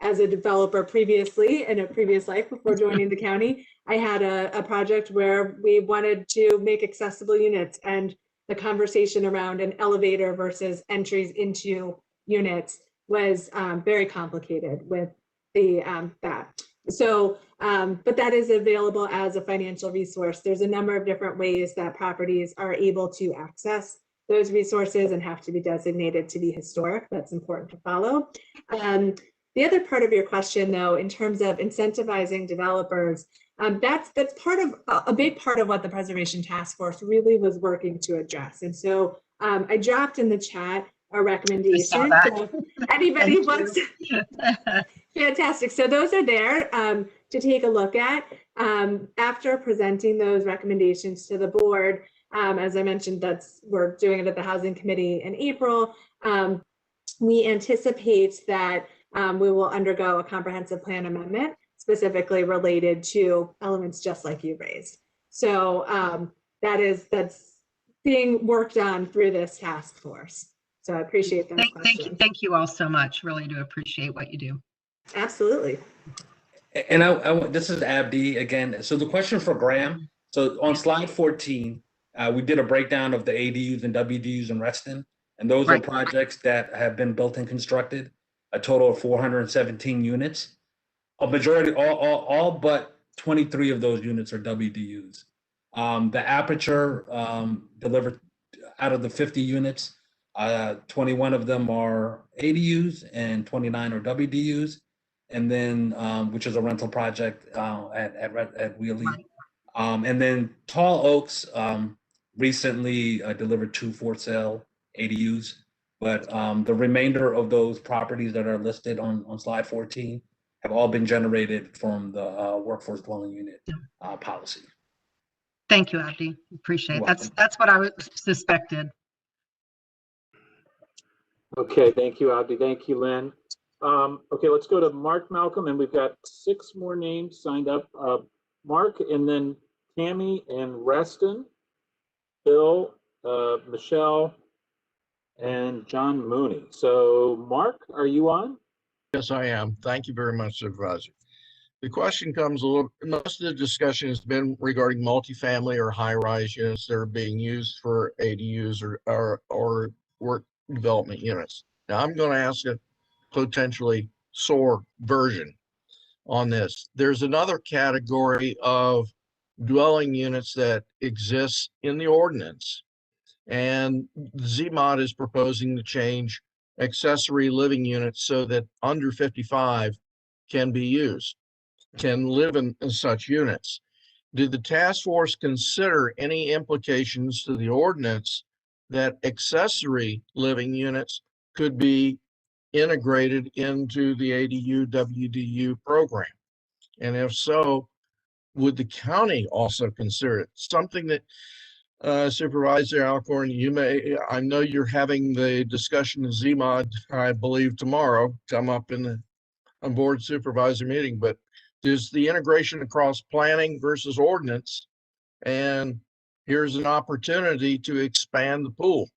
As a developer previously, in a previous life before joining the county, I had a project where we wanted to make accessible units, and the conversation around an elevator versus entries into units was very complicated with the that. So, but that is available as a financial resource. There's a number of different ways that properties are able to access those resources and have to be designated to be historic. That's important to follow. The other part of your question, though, in terms of incentivizing developers, that's part of a big part of what the Preservation Task Force really was working to address. And so I dropped in the chat a recommendation. So anybody wants, fantastic. So those are there to take a look at. After presenting those recommendations to the board, as I mentioned, we're doing it at the Housing Committee in April. We anticipate that we will undergo a comprehensive plan amendment specifically related to elements just like you raised. So that's being worked on through this task force. So I appreciate that. Thank you all so much. Really do appreciate what you do. Absolutely. And this is Abdi again. So the question for Graham. So on slide 14, we did a breakdown of the ADUs and WDUs in Reston. And those Right. are projects that have been built and constructed, a total of 417 units. A majority, all but 23 of those units are WDUs. The Aperture delivered out of the 50 units, 21 of them are ADUs and 29 are WDUs. And then, which is a rental project at Wheelie. And then Tall Oaks recently delivered 2 for sale ADUs, but the remainder of those properties that are listed on slide 14 have all been generated from the workforce dwelling unit policy. Thank you, Abdi. Appreciate You're it. That's what I suspected. Okay, thank you, Abdi. Thank you, Lynn. Okay, let's go to Mark Malcolm, and we've got 6 more names signed up. Mark, and then Tammy and Reston, Bill, Michelle, and John Mooney. So, Mark, are you on? Yes, I am. Thank you very much, Supervisor. The question comes a little, most of the discussion has been regarding multifamily or high-rise units that are being used for ADUs or work development units. Now, I'm going to ask a potentially sore version on this. There's another category of dwelling units that exists in the ordinance, and ZMOD is proposing to change accessory living units so that under 55 can be used, can live in such units. Did the task force consider any implications to the ordinance that accessory living units could be integrated into the ADU WDU program? And if so, would the county also consider it? Something that Supervisor Alcorn, I know you're having the discussion of ZMOD, I believe tomorrow, come up in the board supervisor meeting, but there's the integration across planning versus ordinance. And here's an opportunity to expand the pool.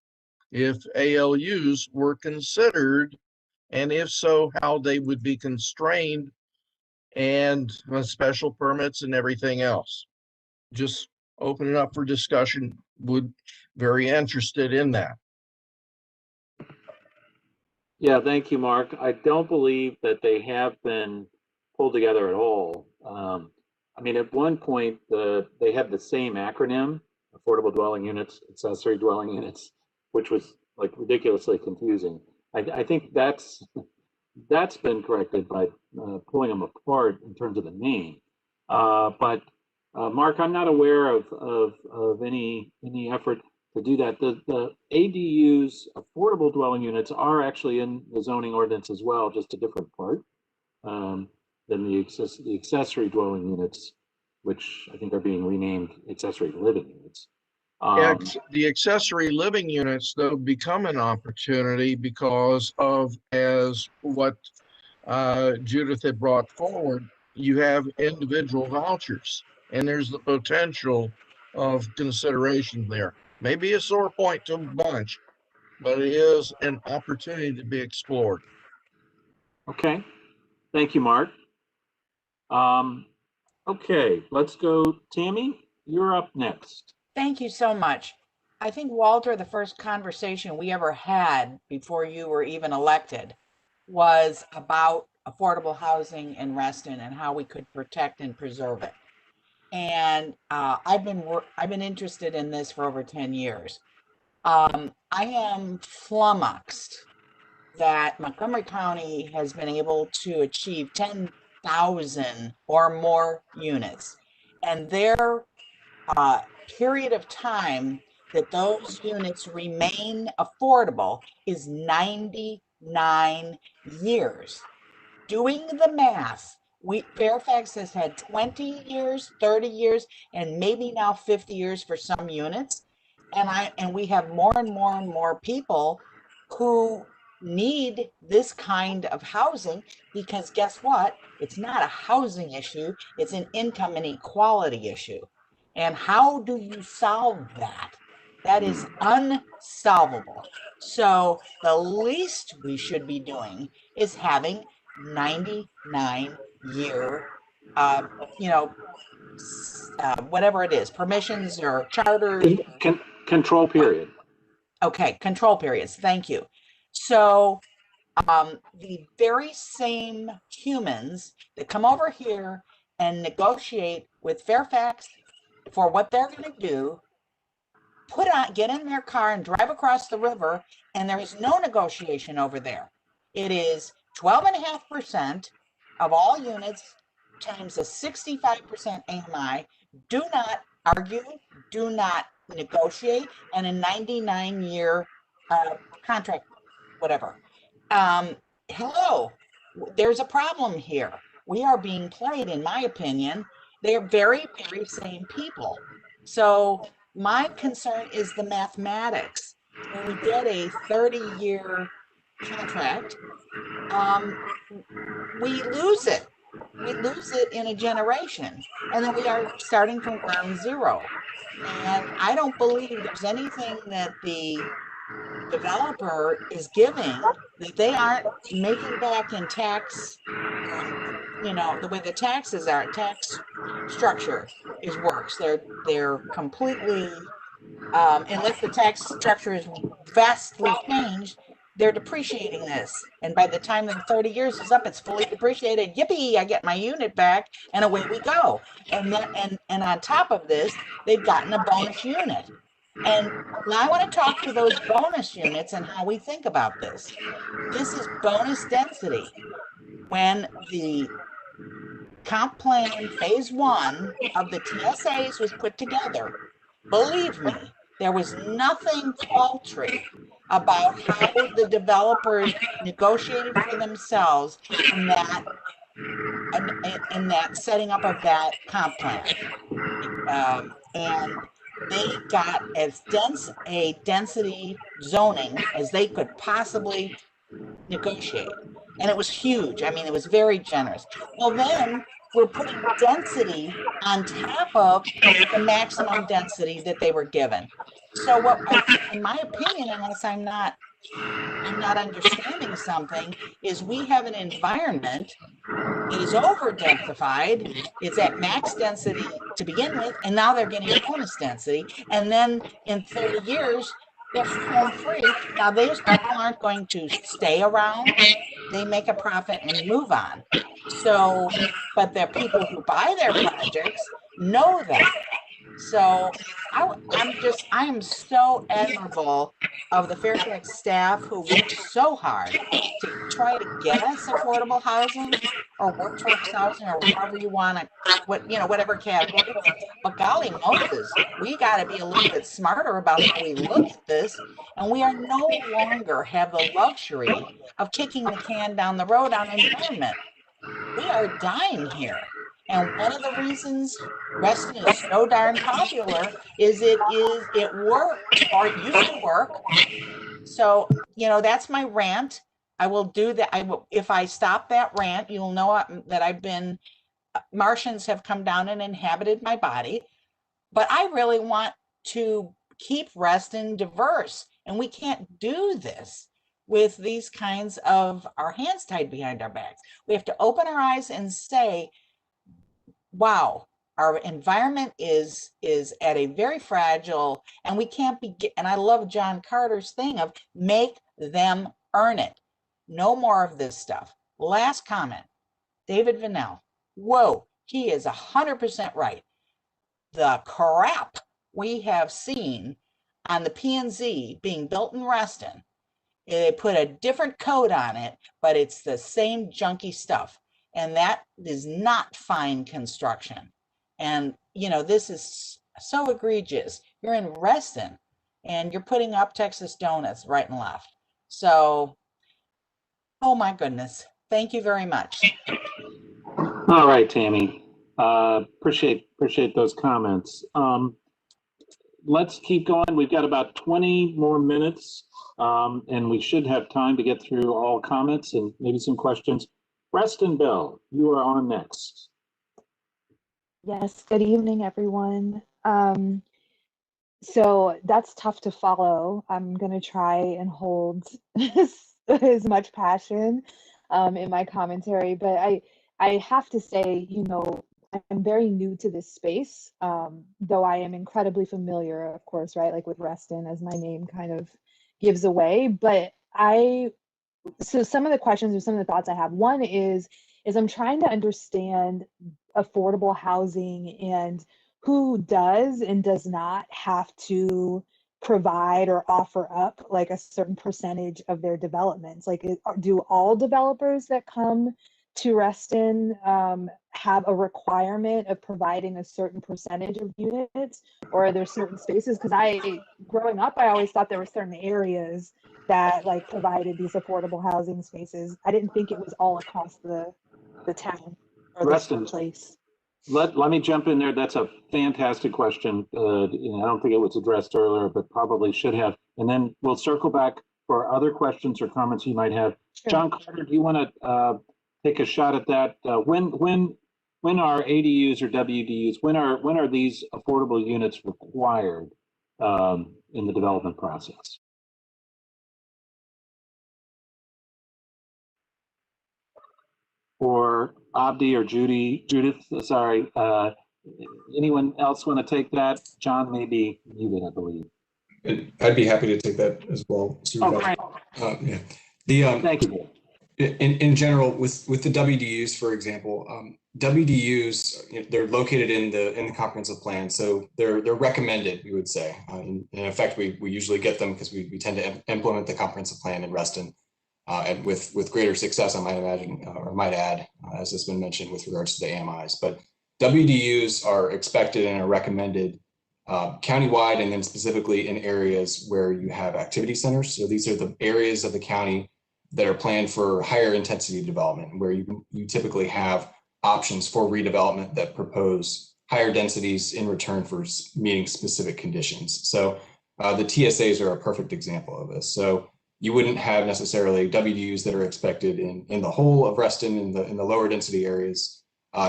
If ALUs were considered, and if so, how they would be constrained and special permits and everything else. Just open it up for discussion. Would very interested in that. Yeah, thank you, Mark. I don't believe that they have been pulled together at all. I mean, at one point, they had the same acronym, affordable dwelling units, accessory dwelling units, which was like ridiculously confusing. I think that's been corrected by pulling them apart in terms of the name. But Mark, I'm not aware of any effort to do that. The ADUs, affordable dwelling units, are actually in the zoning ordinance as well, just a different part than the accessory dwelling units, which I think are being renamed accessory living units. The accessory living units, though, become an opportunity because of, as what Judith had brought forward, you have individual vouchers, and there's the potential of consideration there. Maybe a sore point to a bunch, but it is an opportunity to be explored. Okay, thank you, Mark. Okay, let's go. Tammy, you're up next. Thank you so much. I think, Walter, the first conversation we ever had before you were even elected was about affordable housing in Reston and how we could protect and preserve it. And I've been interested in this for over 10 years. I am flummoxed that Montgomery County has been able to achieve 10,000 or more units, and their period of time that those units remain affordable is 99 years. Doing the math, Fairfax has had 20 years, 30 years, and maybe now 50 years for some units. And we have more and more and more people who need this kind of housing, because guess what? It's not a housing issue, it's an income inequality issue. And how do you solve that? That is unsolvable. So the least we should be doing is having 99-year, whatever it is, permissions or charters. Control period. Okay, control periods. Thank you. So the very same humans that come over here and negotiate with Fairfax for what they're going to do, get in their car and drive across the river, and there is no negotiation over there. It is 12.5% of all units times a 65% AMI. Do not argue, do not negotiate, and a 99-year contract, whatever. Hello, there's a problem here. We are being played, in my opinion. They're very, very same people. So my concern is the mathematics. When we get a 30-year contract, we lose it. We lose it in a generation, and then we are starting from ground zero. And I don't believe there's anything that the developer is giving that they aren't making back in tax, the way the taxes are, tax structure works. They're completely, unless the tax structure is vastly changed, they're depreciating this. And by the time the 30 years is up, it's fully depreciated. Yippee, I get my unit back, and away we go. And on top of this, they've gotten a bonus unit. And now I want to talk to those bonus units and how we think about this. This is bonus density. When the comp plan phase 1 of the TSAs was put together, believe me, there was nothing paltry about how the developers negotiated for themselves in that setting up of that comp plan. And they got as dense a density zoning as they could possibly negotiate. And it was huge. I mean, it was very generous. Well, then we're putting density on top of the maximum density that they were given. So what, in my opinion, unless I'm not understanding something, is we have an environment that is over densified, it's at max density to begin with, and now they're getting bonus density. And then in 30 years, they're home free. Now, those people aren't going to stay around. They make a profit and move on. So, but the people who buy their projects know that. So I am so admirable of the Fairfax staff who worked so hard to try to get us affordable housing or workforce housing or whatever you want to, whatever category. But golly Moses, we got to be a little bit smarter about how we look at this. And we are no longer have the luxury of kicking the can down the road on environment. We are dying here. And one of the reasons Reston is so darn popular is it worked, or it used to work. So, that's my rant. I will do that. If I stop that rant, you'll know that Martians have come down and inhabited my body. But I really want to keep Reston diverse. And we can't do this with these kinds of our hands tied behind our backs. We have to open our eyes and say, wow, our environment is at a very fragile, and we can't be, and I love John Carter's thing of make them earn it. No more of this stuff. Last comment, David Vanell. Whoa, he is 100% right. The crap we have seen on the P&Z being built in Reston, they put a different code on it, but it's the same junky stuff. And that is not fine construction. And, this is so egregious. You're in Reston and you're putting up Texas donuts right and left. So, oh my goodness. Thank you very much. All right, Tammy. Appreciate those comments. Let's keep going. We've got about 20 more minutes, and we should have time to get through all comments and maybe some questions. Reston Bell, you are on next. Yes, good evening, everyone. So that's tough to follow. I'm going to try and hold as much passion in my commentary, but I have to say, I'm very new to this space, though I am incredibly familiar, of course, right? Like with Reston, as my name kind of gives away. But so some of the questions or some of the thoughts I have, one is I'm trying to understand affordable housing and who does and does not have to provide or offer up like a certain percentage of their developments. Like, do all developers that come to Reston have a requirement of providing a certain percentage of units, or are there certain spaces? Because growing up, I always thought there were certain areas that like provided these affordable housing spaces. I didn't think it was all across the town or Reston, the place. let me jump in there. That's a fantastic question. I don't think it was addressed earlier, but probably should have. And then we'll circle back for other questions or comments you might have. Sure. John Carter, do you want to take a shot at that? When are ADUs or WDUs? When are these affordable units required in the development process? Or Abdi or Judith, sorry. Anyone else want to take that? John may be muted, I believe. I'd be happy to take that as well. Yeah. Thank you. In general, with the WDUs, for example, WDUs, they're located in the comprehensive plan, so they're recommended, we would say. In fact, we usually get them because we tend to implement the comprehensive plan in Reston. And with greater success, I might imagine, or might add, as has been mentioned with regards to the AMIs. But WDUs are expected and are recommended countywide, and then specifically in areas where you have activity centers. So these are the areas of the county that are planned for higher intensity development, where you typically have options for redevelopment that propose higher densities in return for meeting specific conditions. So the TSAs are a perfect example of this. So you wouldn't have necessarily WDUs that are expected in the whole of Reston in the lower density areas.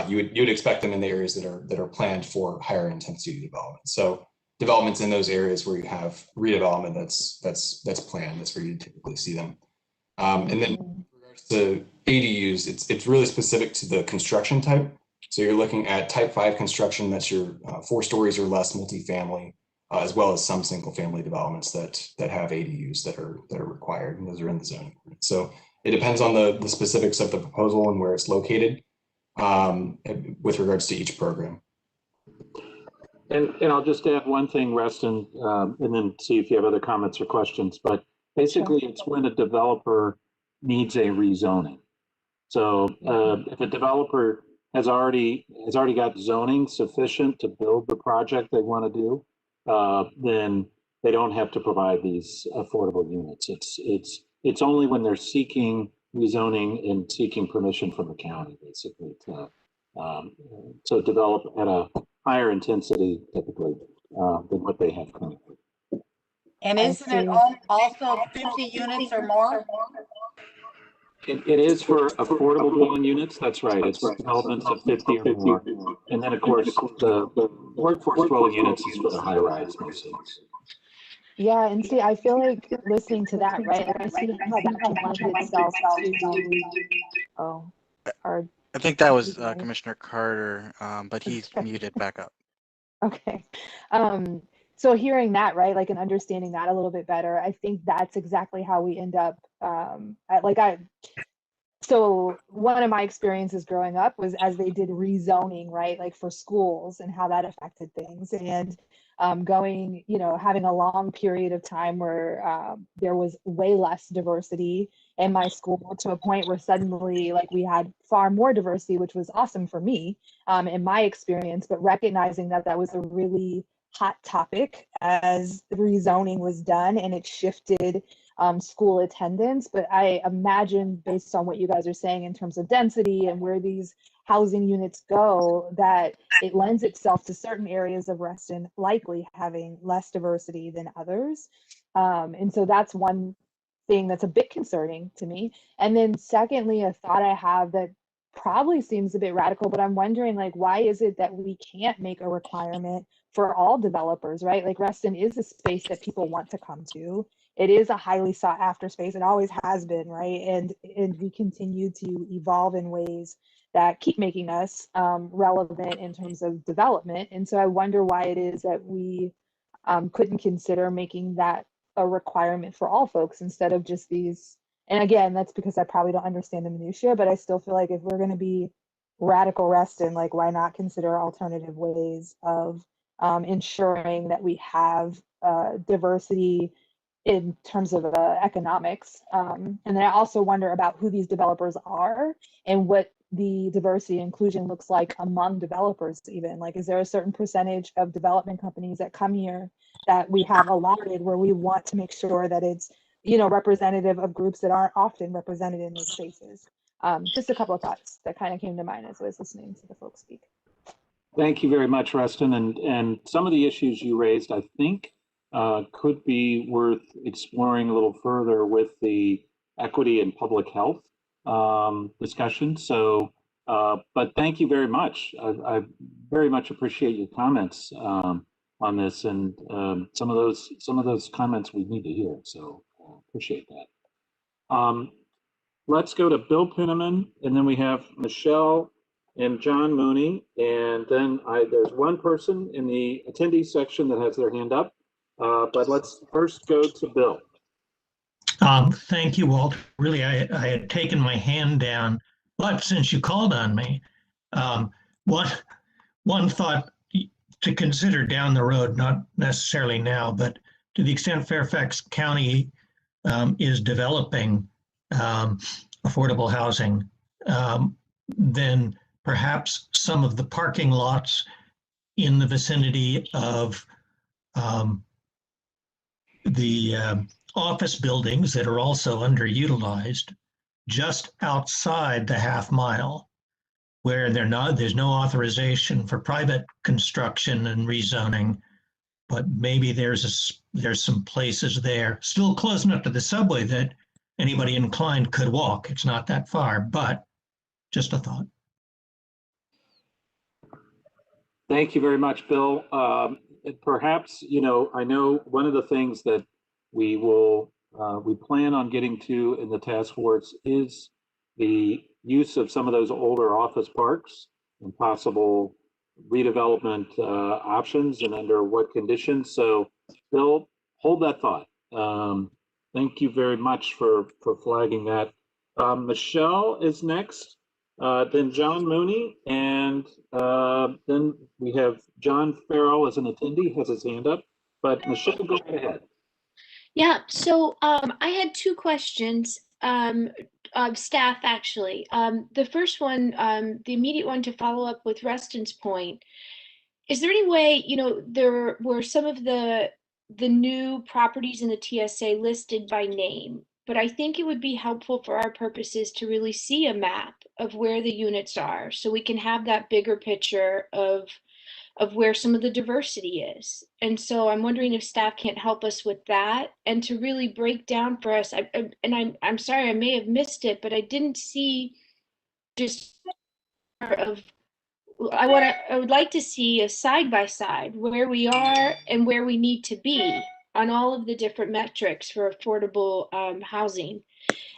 You would expect them in the areas that are planned for higher intensity development. So developments in those areas where you have redevelopment that's planned, that's where you typically see them. And then with regards to ADUs, it's really specific to the construction type. So you're looking at type 5 construction, that's your 4 stories or less multifamily. As well as some single family developments that have ADUs that are required, and those are in the zoning. So it depends on the specifics of the proposal and where it's located with regards to each program. And I'll just add one thing, Reston, and then see if you have other comments or questions. But basically, it's when a developer needs a rezoning. So if a developer has already got zoning sufficient to build the project they want to do, then they don't have to provide these affordable units. It's only when they're seeking rezoning and seeking permission from the county, basically, to develop at a higher intensity, typically, than what they have currently. And isn't it also 50 units or more? It is for affordable dwelling units. That's right. It's developments of 50 or more. And then, of course, the workforce dwelling units is for the high rise mostly. Yeah, and see, I feel like listening to that, right? Like I see how that can lend itself to, I think that was Commissioner Carter, but he's muted back up. Okay. So hearing that, right, like and understanding that a little bit better, I think that's exactly how we end up so one of my experiences growing up was as they did rezoning, right, like for schools and how that affected things, and going, having a long period of time where there was way less diversity in my school to a point where suddenly like we had far more diversity, which was awesome for me in my experience, but recognizing that that was a really hot topic as the rezoning was done and it shifted school attendance. But I imagine based on what you guys are saying in terms of density and where these housing units go, that it lends itself to certain areas of Reston likely having less diversity than others. And so that's one thing that's a bit concerning to me. And then secondly, a thought I have that probably seems a bit radical, but I'm wondering, like, why is it that we can't make a requirement for all developers, right? Like Reston is a space that people want to come to. It is a highly sought after space. It always has been, right? And we continue to evolve in ways that keep making us relevant in terms of development. And so I wonder why it is that we couldn't consider making that a requirement for all folks instead of just these. And again, that's because I probably don't understand the minutia, but I still feel like if we're going to be radical Reston, like why not consider alternative ways of ensuring that we have diversity in terms of economics. And then I also wonder about who these developers are and what the diversity inclusion looks like among developers even. Like, is there a certain percentage of development companies that come here that we have allotted where we want to make sure that it's, you know, representative of groups that aren't often represented in those spaces? Just a couple of thoughts that kind of came to mind as I was listening to the folks speak. Thank you very much, Reston. And some of the issues you raised, I think, could be worth exploring a little further with the equity and public health discussion. So, but thank you very much. I very much appreciate your comments on this, and some of those comments we need to hear. So appreciate that. Let's go to Bill Pinneman, and then we have Michelle and John Mooney, and then there's one person in the attendee section that has their hand up. But let's first go to Bill. Thank you, Walt. Really, I had taken my hand down, but since you called on me, one thought to consider down the road, not necessarily now, but to the extent Fairfax County is developing affordable housing, then perhaps some of the parking lots in the vicinity of the office buildings that are also underutilized, just outside the half mile, where there's no authorization for private construction and rezoning, but maybe there's some places there still close enough to the subway that anybody inclined could walk. It's not that far, but just a thought. Thank you very much, Bill. Perhaps, you know, I know one of the things that we plan on getting to in the task force is the use of some of those older office parks and possible redevelopment options and under what conditions. So, Bill, hold that thought. Thank you very much for flagging that. Michelle is next, then John Mooney, and then we have John Farrell as an attendee, has his hand up. But Michelle, go ahead. Yeah, so I had two questions of staff, actually. The first one, the immediate one to follow up with Reston's point, is there any way, you know, there were some of the new properties in the TSA listed by name, but I think it would be helpful for our purposes to really see a map of where the units are, so we can have that bigger picture of where some of the diversity is. And so I'm wondering if staff can't help us with that and to really break down for us. I'm sorry, I may have missed it, but I didn't see just of, I would like to see a side by side where we are and where we need to be on all of the different metrics for affordable housing,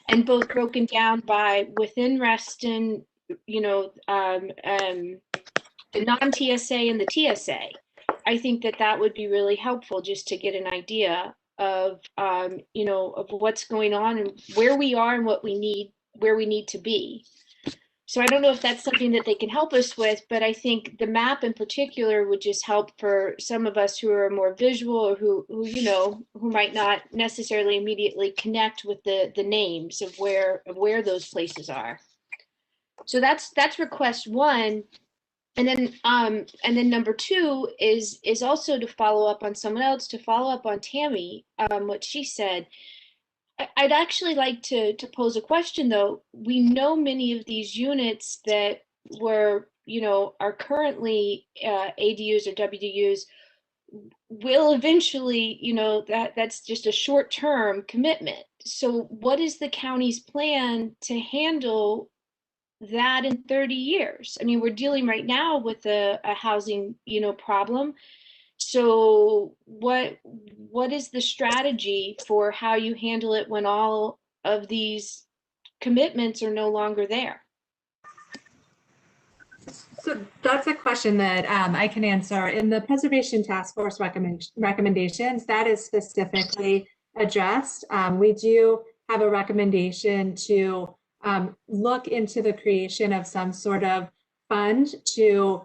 and both broken down by within Reston, you know, the non-TSA and the TSA. I think that would be really helpful just to get an idea of, you know, of what's going on and where we are and what we need, where we need to be. So I don't know if that's something that they can help us with, but I think the map in particular would just help for some of us who are more visual or who you know, who might not necessarily immediately connect with the names of where those places are. So that's request one. And then number two is also to follow up on someone else, to follow up on Tammy, what she said. I'd actually like to pose a question though. We know many of these units that were, you know, are currently ADUs or WDUs will eventually, you know, that's just a short-term commitment. So what is the county's plan to handle that in 30 years? I mean, we're dealing right now with a housing, you know, problem. So what is the strategy for how you handle it when all of these commitments are no longer there? So that's a question that I can answer. In the Preservation Task Force recommendations, that is specifically addressed. We do have a recommendation to look into the creation of some sort of fund to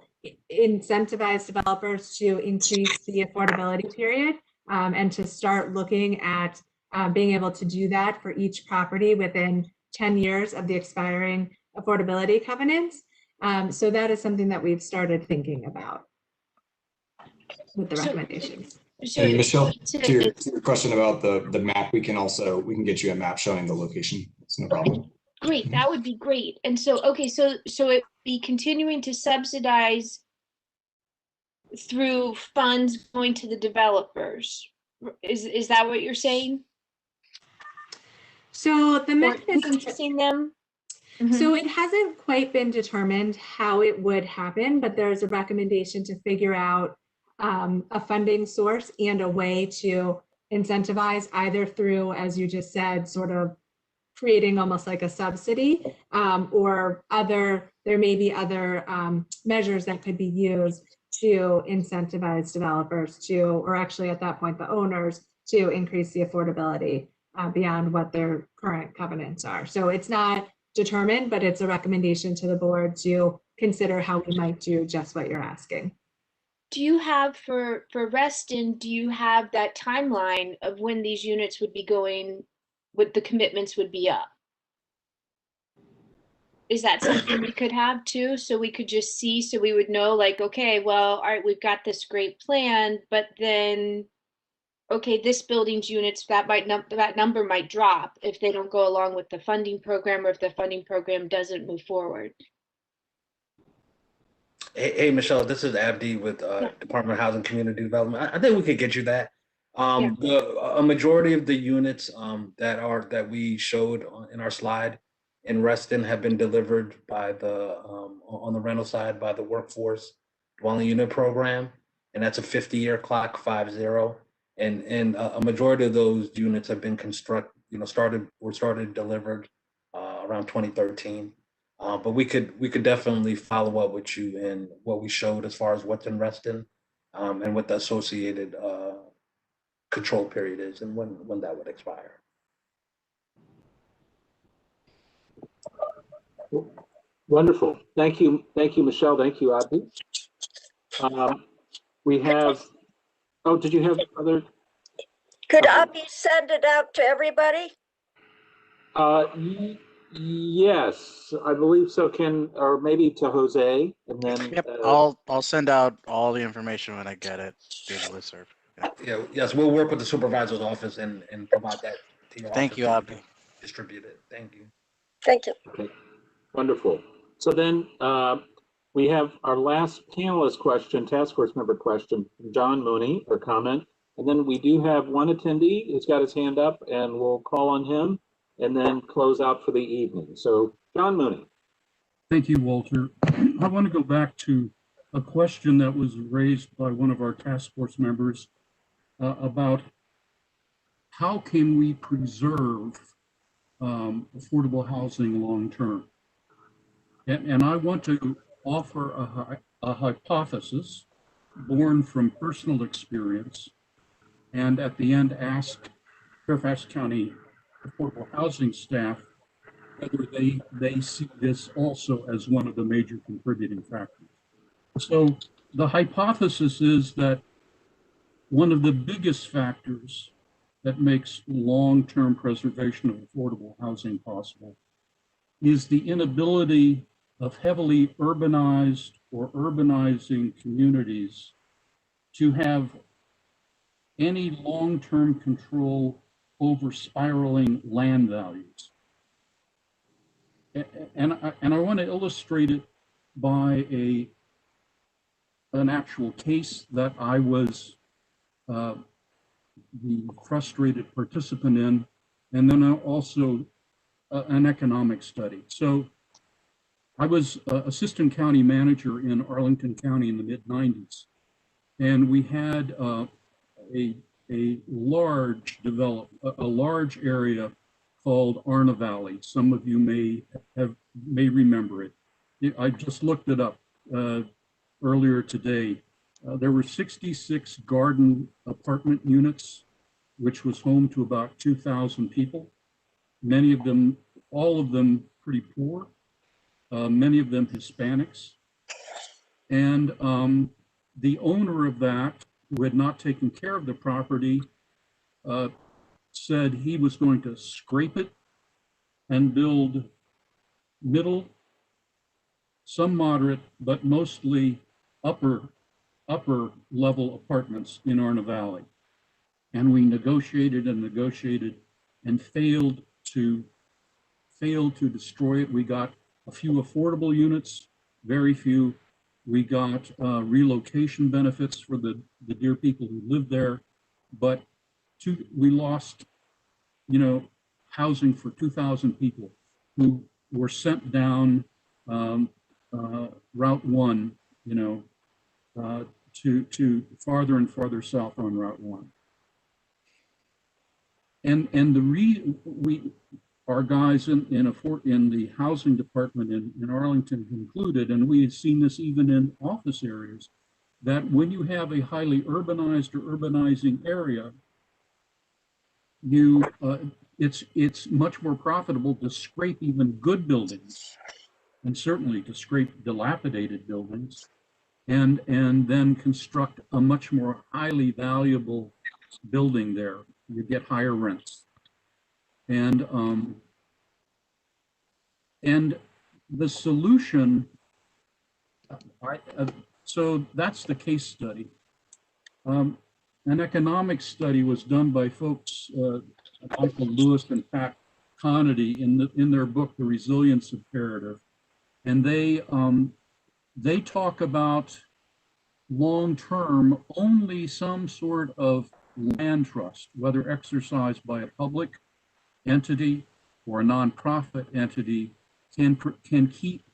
incentivize developers to increase the affordability period and to start looking at being able to do that for each property within 10 years of the expiring affordability covenants. So that is something that we've started thinking about with the recommendations. And Michelle, to your question about the map, we can get you a map showing the location. It's no problem. Great, that would be great. And so, okay, so it be continuing to subsidize through funds going to the developers. Is that what you're saying? So the mechanism increasing them. So it hasn't quite been determined how it would happen, but there's a recommendation to figure out a funding source and a way to incentivize either through, as you just said, sort of creating almost like a subsidy or there may be other measures that could be used to incentivize developers to, or actually at that point, the owners to increase the affordability beyond what their current covenants are. So it's not determined, but it's a recommendation to the board to consider how we might do just what you're asking. Do you have for Reston, do you have that timeline of when these units would be going, what the commitments would be up? Is that something we could have too? So we could just see, so we would know like, okay, well, all right, we've got this great plan, but then okay, this building's units, that number might drop if they don't go along with the funding program or if the funding program doesn't move forward. Hey Michelle, this is Abdi with Department of Housing Community Development. I think we could get you that. A majority of the units that we showed in our slide in Reston have been delivered by on the rental side by the Workforce Dwelling Unit Program, and that's a 50-year clock, 50. And a majority of those units have been started delivered around 2013. But we could definitely follow up with you in what we showed as far as what's in Reston and what the associated control period is and when that would expire. Wonderful. Thank you, Michelle. Thank you, Abby. We have. Oh, did you have other? Could Abby send it out to everybody? Yes, I believe so. Or maybe to Jose, and then. Yep, I'll send out all the information when I get it through the listserv. Yes, we'll work with the supervisor's office and provide that to your Thank office you, Abby. Distribute it. Thank you. Thank you. Okay, wonderful. So then we have our last panelist question, task force member question, John Mooney, or comment. And then we do have one attendee who's got his hand up, and we'll call on him and then close out for the evening. So John Mooney. Thank you, Walter. I want to go back to a question that was raised by one of our task force members about how can we preserve affordable housing long-term? And I want to offer a hypothesis born from personal experience, and at the end ask Fairfax County affordable housing staff whether they see this also as one of the major contributing factors. So the hypothesis is that one of the biggest factors that makes long-term preservation of affordable housing possible is the inability of heavily urbanized or urbanizing communities to have any long-term control over spiraling land values. And I want to illustrate it by an actual case that I was the frustrated participant in, and then also an economic study. So I was assistant county manager in Arlington County in the mid-90s, and we had a large area called Arna Valley. Some of you may remember it. I just looked it up. earlier today. There were 66 garden apartment units, which was home to about 2,000 people. Many of them, all of them pretty poor, many of them Hispanics. And the owner of that, who had not taken care of the property, said he was going to scrape it and build middle, some moderate, but mostly upper level apartments in Arna Valley. And we negotiated and negotiated and failed to destroy it. We got a few affordable units, very few. We got relocation benefits for the dear people who lived there, but we lost, housing for 2,000 people who were sent down Route 1, to farther and farther south on Route 1. And our guys in the housing department in Arlington concluded, and we had seen this even in office areas, that when you have a highly urbanized or urbanizing area, it's much more profitable to scrape even good buildings, and certainly to scrape dilapidated buildings, and then construct a much more highly valuable building there. You get higher rents. And the solution, so that's the case study. An economic study was done by folks, Michael Lewis and Pat Conity in their book, The Resilience Imperative. And they talk about long-term only some sort of land trust, whether exercised by a public entity or a nonprofit entity, can keep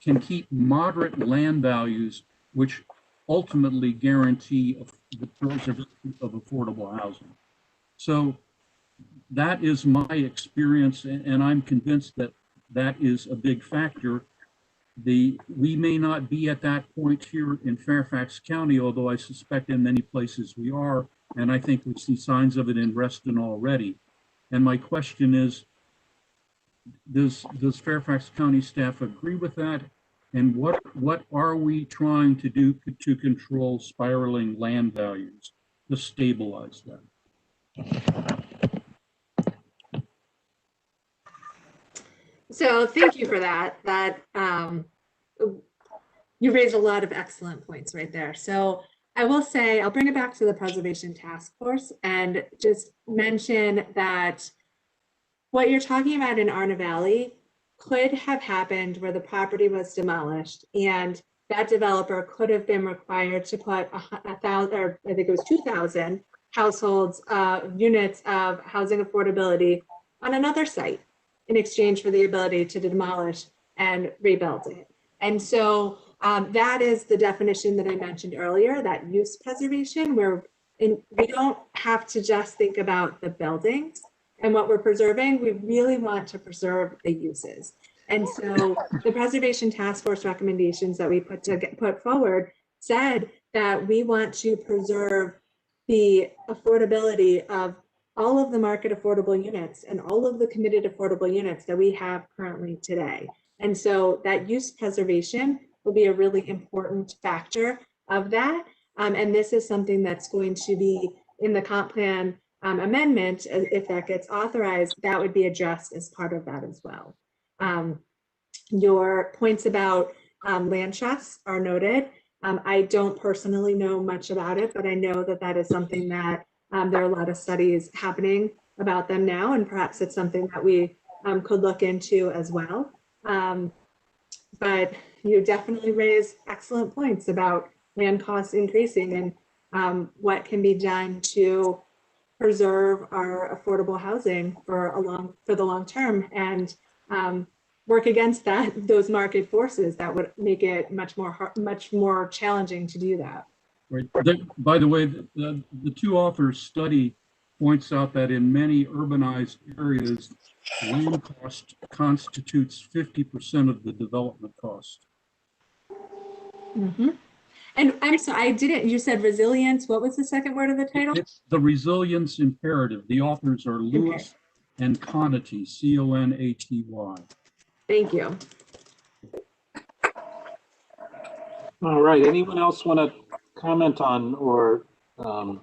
can keep moderate land values, which ultimately guarantee the preservation of affordable housing. So that is my experience, and I'm convinced that that is a big factor. We may not be at that point here in Fairfax County, although I suspect in many places we are, and I think we see signs of it in Reston already. And my question is, does Fairfax County staff agree with that? And what are we trying to do to control spiraling land values, to stabilize that? So thank you for that. You raised a lot of excellent points right there. So I will say, I'll bring it back to the Preservation Task Force and just mention that what you're talking about in Arna Valley could have happened where the property was demolished and that developer could have been required to put 1,000, or I think it was 2,000 households, units of housing affordability on another site in exchange for the ability to demolish and rebuild it. And so that is the definition that I mentioned earlier, that use preservation, where we don't have to just think about the buildings and what we're preserving. We really want to preserve the uses. And so the Preservation Task Force recommendations that we put forward said that we want to preserve the affordability of all of the market affordable units and all of the committed affordable units that we have currently today. And so that use preservation will be a really important factor of that. And this is something that's going to be in the comp plan amendment. If that gets authorized, that would be addressed as part of that as well. Your points about land trusts are noted. I don't personally know much about it, but I know that that is something that there are a lot of studies happening about them now, and perhaps it's something that we could look into as well. But you definitely raise excellent points about land costs increasing and what can be done to preserve our affordable housing for the long term, and work against those market forces that would make it much more challenging to do that. Right. By the way, the two authors' study points out that in many urbanized areas, land cost constitutes 50% of the development cost. Mm-hmm. And I'm sorry, I didn't, you said resilience. What was the second word of the title? It's the resilience imperative. The authors are Lewis and Conaty, C-O-N-A-T-Y. Thank you. All right. Anyone else want to comment on or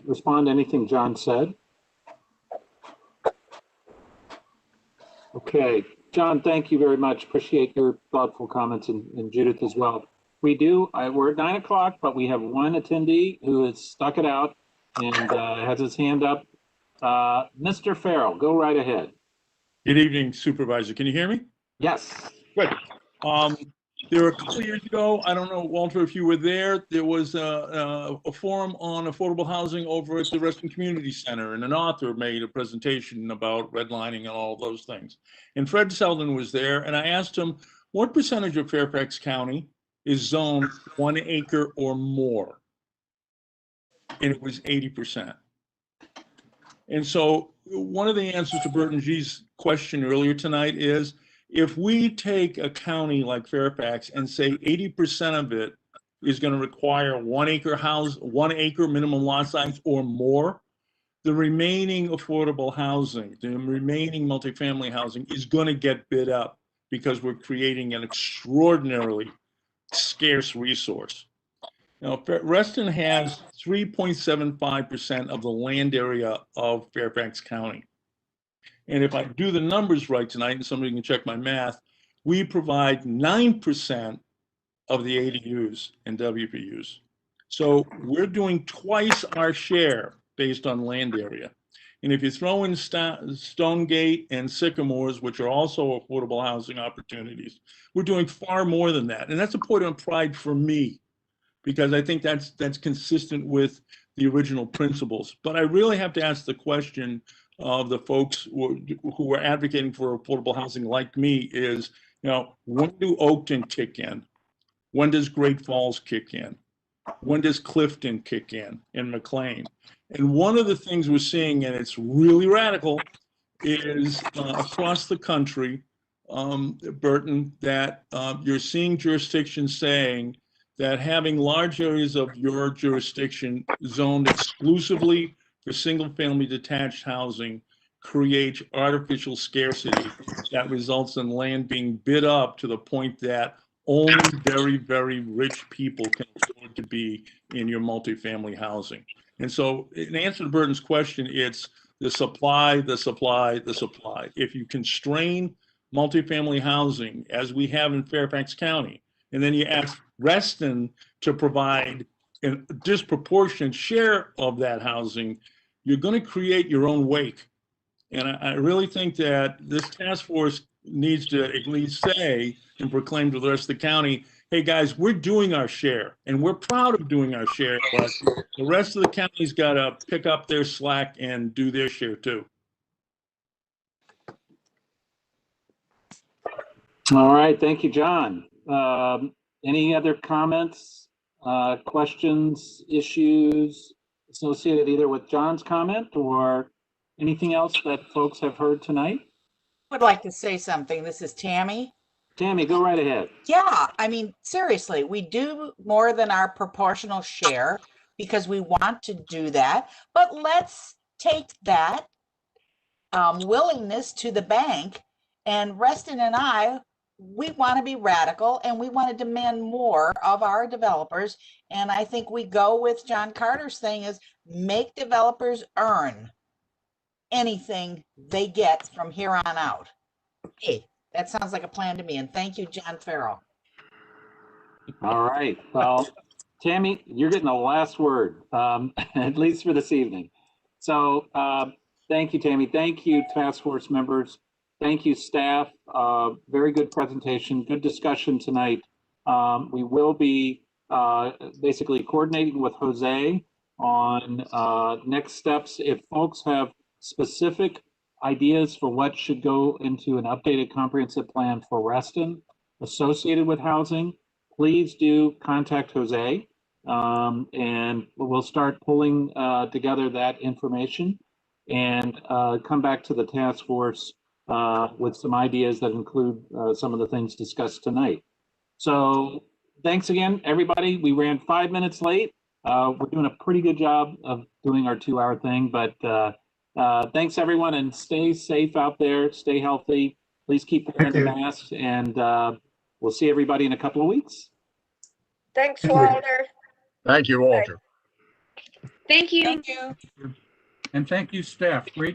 respond to anything John said? Okay. John, thank you very much. Appreciate your thoughtful comments, and Judith as well. We're at 9 o'clock, but we have one attendee who has stuck it out and has his hand up. Mr. Farrell, go right ahead. Good evening, Supervisor. Can you hear me? Yes. Good. There were a couple of years ago, I don't know, Walter, if you were there was a forum on affordable housing over at the Reston Community Center, and an author made a presentation about redlining and all those things. And Fred Selden was there, and I asked him, what percentage of Fairfax County is zoned 1 acre or more? And it was 80%. And so one of the answers to Burton G's question earlier tonight is, if we take a county like Fairfax and say 80% of it is going to require 1 acre minimum lot size or more, the remaining affordable housing, the remaining multifamily housing is going to get bid up because we're creating an extraordinarily scarce resource. Now, Reston has 3.75% of the land area of Fairfax County. And if I do the numbers right tonight, and somebody can check my math, we provide 9% of the ADUs and WPUs. So we're doing twice our share based on land area. And if you throw in Stonegate and Sycamores, which are also affordable housing opportunities, we're doing far more than that. And that's a point of pride for me, because I think that's consistent with the original principles. But I really have to ask the question of the folks who are advocating for affordable housing like me is, when do Oakton kick in? When does Great Falls kick in? When does Clifton kick in McLean? And one of the things we're seeing, and it's really radical, is across the country, Burton, that you're seeing jurisdictions saying that having large areas of your jurisdiction zoned exclusively for single-family detached housing creates artificial scarcity that results in land being bid up to the point that only very, very rich people can afford to be in your multifamily housing. And so in answer to Burton's question, it's the supply, the supply, the supply. If you constrain multifamily housing, as we have in Fairfax County, and then you ask Reston to provide a disproportionate share of that housing, you're going to create your own wake. And I really think that this task force needs to at least say and proclaim to the rest of the county, hey guys, we're doing our share and we're proud of doing our share, but the rest of the county's got to pick up their slack and do their share too. All right, thank you, John. Any other comments, questions, issues associated either with John's comment or anything else that folks have heard tonight? I would like to say something. This is Tammy. Tammy, go right ahead. Yeah, I mean, seriously, we do more than our proportional share because we want to do that. But let's take that willingness to the bank. And Reston and I, we want to be radical and we want to demand more of our developers. And I think we go with John Carter's thing is make developers earn anything they get from here on out. Hey, that sounds like a plan to me. And thank you, John Farrell. All right. Well, Tammy, you're getting the last word, at least for this evening. So thank you, Tammy. Thank you, task force members. Thank you, staff. Very good presentation, good discussion tonight. We will be basically coordinating with Jose on next steps. If folks have specific ideas for what should go into an updated comprehensive plan for Reston associated with housing, please do contact Jose, and we'll start pulling together that information. and come back to the task force with some ideas that include some of the things discussed tonight. So thanks again, everybody. We ran 5 minutes late. We're doing a pretty good job of doing our 2-hour thing, but thanks everyone, and stay safe out there. Stay healthy. Please keep wearing the masks, and we'll see everybody in a couple of weeks. Thanks, Walter. Thank you, Walter. Thank you. Thank you. And thank you, staff. Great